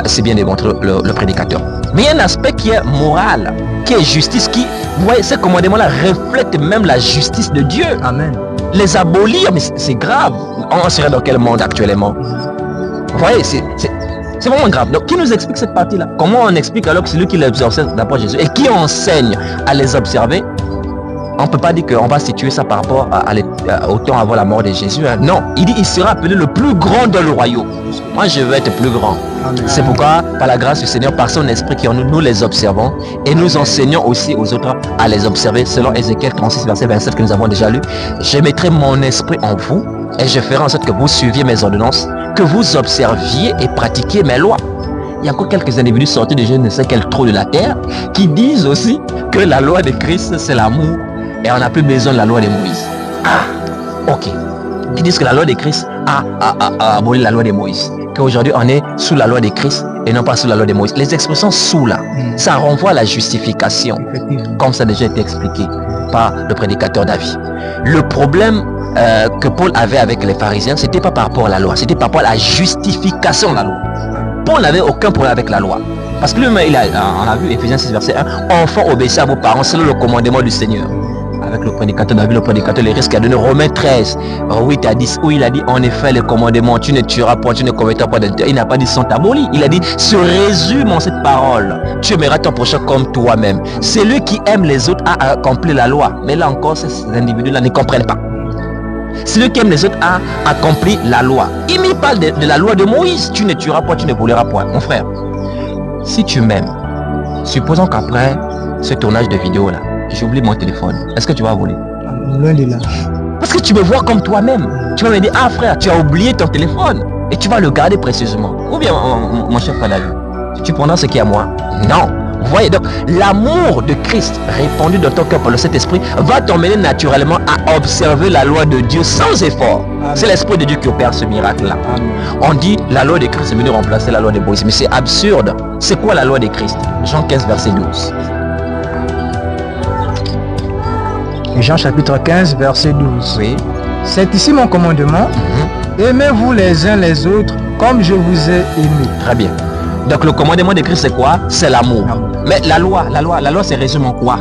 c'est bien démontré le prédicateur. Mais il y a un aspect qui est moral, qui est justice, qui, vous voyez, ces commandements-là reflètent même la justice de Dieu. Amen. Les abolir, mais c'est grave. On serait dans quel monde actuellement? Vous voyez, c'est vraiment grave. Donc, qui nous explique cette partie-là? Comment on explique alors que c'est lui qui les observe d'après Jésus et qui enseigne à les observer? On ne peut pas dire qu'on va situer ça par rapport au temps avant la mort de Jésus. Hein. Non, il dit il sera appelé le plus grand dans le royaume. Moi, je veux être plus grand. C'est pourquoi, par la grâce du Seigneur, par son esprit qui en nous les observons et nous enseignons aussi aux autres à les observer. Selon Ézéchiel 36, verset 27 que nous avons déjà lu, je mettrai mon esprit en vous et je ferai en sorte que vous suiviez mes ordonnances, que vous observiez et pratiquiez mes lois. Il y a encore quelques individus sortis de je ne sais quel trou de la terre qui disent aussi que la loi de Christ, c'est l'amour. Et on n'a plus besoin de la loi de Moïse. Ah, ok. Ils disent que la loi de Christ a aboli la loi de Moïse. Qu'aujourd'hui, on est sous la loi de Christ et non pas sous la loi de Moïse. Les expressions sous là, ça renvoie à la justification. Comme ça a déjà été expliqué par le prédicateur David. Le problème que Paul avait avec les pharisiens, c'était pas par rapport à la loi, c'était par rapport à la justification de la loi. Paul n'avait aucun problème avec la loi. Parce que lui, on a vu Ephésiens 6, verset 1, enfants, obéissez à vos parents selon le commandement du Seigneur. Avec le prédicateur David, le prédicateur, les risques qu'il a donné Romains 13, 8 à 10, où il a dit en effet les commandements, tu ne tueras point, tu ne commettras pas d'adultère. Il n'a pas dit sont abolis. Il a dit se résume en cette parole. Tu aimeras ton prochain comme toi-même. Celui qui aime les autres a accompli la loi. Mais là encore, ces individus-là ne comprennent pas. Celui qui aime les autres a accompli la loi. Il me parle de la loi de Moïse. Tu ne tueras point, tu ne voleras point. Mon frère, si tu m'aimes, supposons qu'après ce tournage de vidéo là, j'oublie mon téléphone, est-ce que tu vas voler? Loin de là. Parce que tu me vois comme toi-même. Tu vas me dire, ah frère, tu as oublié ton téléphone et tu vas le garder précieusement. Ou bien mon cher frère David, tu prendras ce qui est à moi? Non. Vous voyez, donc l'amour de Christ répandu dans ton cœur par le Saint-Esprit va t'emmener naturellement à observer la loi de Dieu sans effort. C'est l'Esprit de Dieu qui opère ce miracle-là. On dit la loi de Christ est venue remplacer la loi de Moïse, mais c'est absurde. C'est quoi la loi de Christ? Jean 15, verset 12. Jean chapitre 15, verset 12. Oui. C'est ici mon commandement. Aimez-vous les uns les autres comme je vous ai aimé. Très bien. Donc le commandement de Christ c'est quoi? C'est l'amour. Mais la loi se résume en quoi?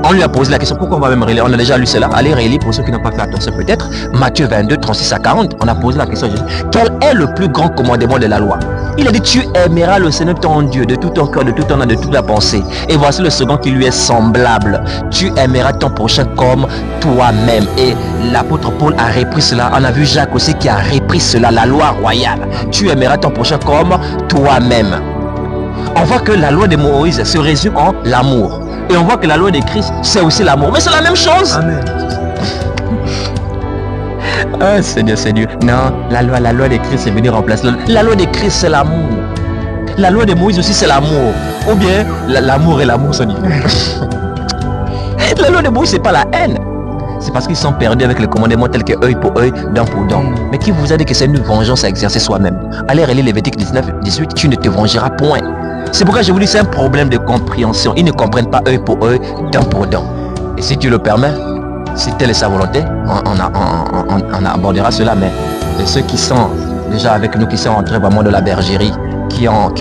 On lui a posé la question, pourquoi on va même relire? On a déjà lu cela. Allez relire pour ceux qui n'ont pas fait attention peut-être. Matthieu 22, 36 à 40. On a posé la question à Jésus. Quel est le plus grand commandement de la loi? Il a dit, tu aimeras le Seigneur ton Dieu de tout ton cœur, de tout ton âme, de toute ta pensée. Et voici le second qui lui est semblable. Tu aimeras ton prochain comme toi-même. Et l'apôtre Paul a repris cela. On a vu Jacques aussi qui a repris cela, la loi royale. Tu aimeras ton prochain comme toi-même. On voit que la loi de Moïse se résume en l'amour. Et on voit que la loi de Christ, c'est aussi l'amour. Mais c'est la même chose. Amen. Ah, Seigneur. Non, la loi de Christ est venue remplacer. La loi de Christ, c'est l'amour. La loi de Moïse aussi, c'est l'amour. Ou bien, l'amour et l'amour sont différents. La loi de Moïse, c'est pas la haine. C'est parce qu'ils sont perdus avec les commandements tels que œil pour œil, dent pour dent. Mais qui vous a dit que c'est une vengeance à exercer soi-même? Allez relire Lévitique 19, 18, tu ne te vengeras point. C'est pourquoi je vous dis, c'est un problème de compréhension. Ils ne comprennent pas œil pour œil, dent pour dent. Et si tu le permets, si telle est sa volonté, on abordera cela. Mais ceux qui sont déjà avec nous, qui sont entrés vraiment de la bergerie, qui ont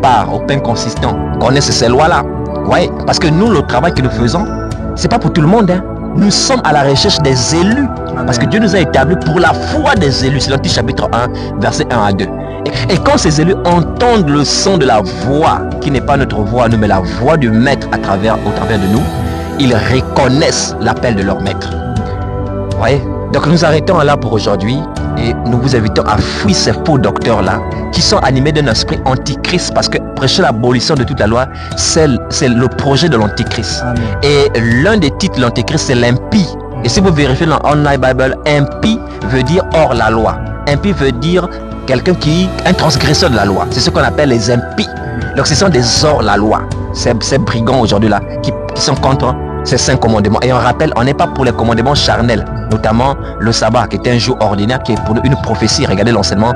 part au pain consistant, connaissent ces lois-là. Ouais, parce que nous, le travail que nous faisons, c'est pas pour tout le monde. Hein. Nous sommes à la recherche des élus. Amen. Parce que Dieu nous a établis pour la foi des élus. C'est l'Antique chapitre 1, versets 1 à 2. Et quand ces élus entendent le son de la voix, qui n'est pas notre voix à nous, mais la voix du maître au travers de nous, ils reconnaissent l'appel de leur maître. Vous voyez? Donc nous arrêtons là pour aujourd'hui et nous vous invitons à fuir ces faux docteurs-là qui sont animés d'un esprit antichrist, parce que prêcher l'abolition de toute la loi, c'est le projet de l'antichrist. Amen. Et l'un des titres de l'antichrist, c'est l'impie. Et si vous vérifiez dans Online Bible, impie veut dire hors la loi. Impie veut dire un transgresseur de la loi. C'est ce qu'on appelle les impies. Donc ce sont des hors la loi. Ces brigands aujourd'hui là qui sont contre ces 5 commandements. Et on rappelle, on n'est pas pour les commandements charnels, notamment le sabbat qui est un jour ordinaire, qui est pour une prophétie. Regardez l'enseignement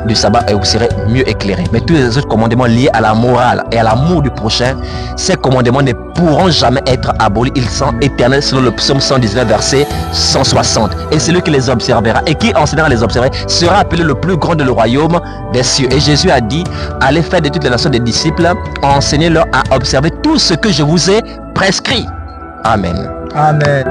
du sabbat et vous serez mieux éclairé. Mais tous les autres commandements liés à la morale et à l'amour du prochain, ces commandements ne pourront jamais être abolis. Ils sont éternels selon le psaume 119 verset 160. Et celui qui les observera et qui enseignera à les observer sera appelé le plus grand de le royaume des cieux. Et Jésus a dit, allez faire de toutes les nations des disciples, enseignez-leur à observer tout ce que je vous ai prescrit. Amen. Amen.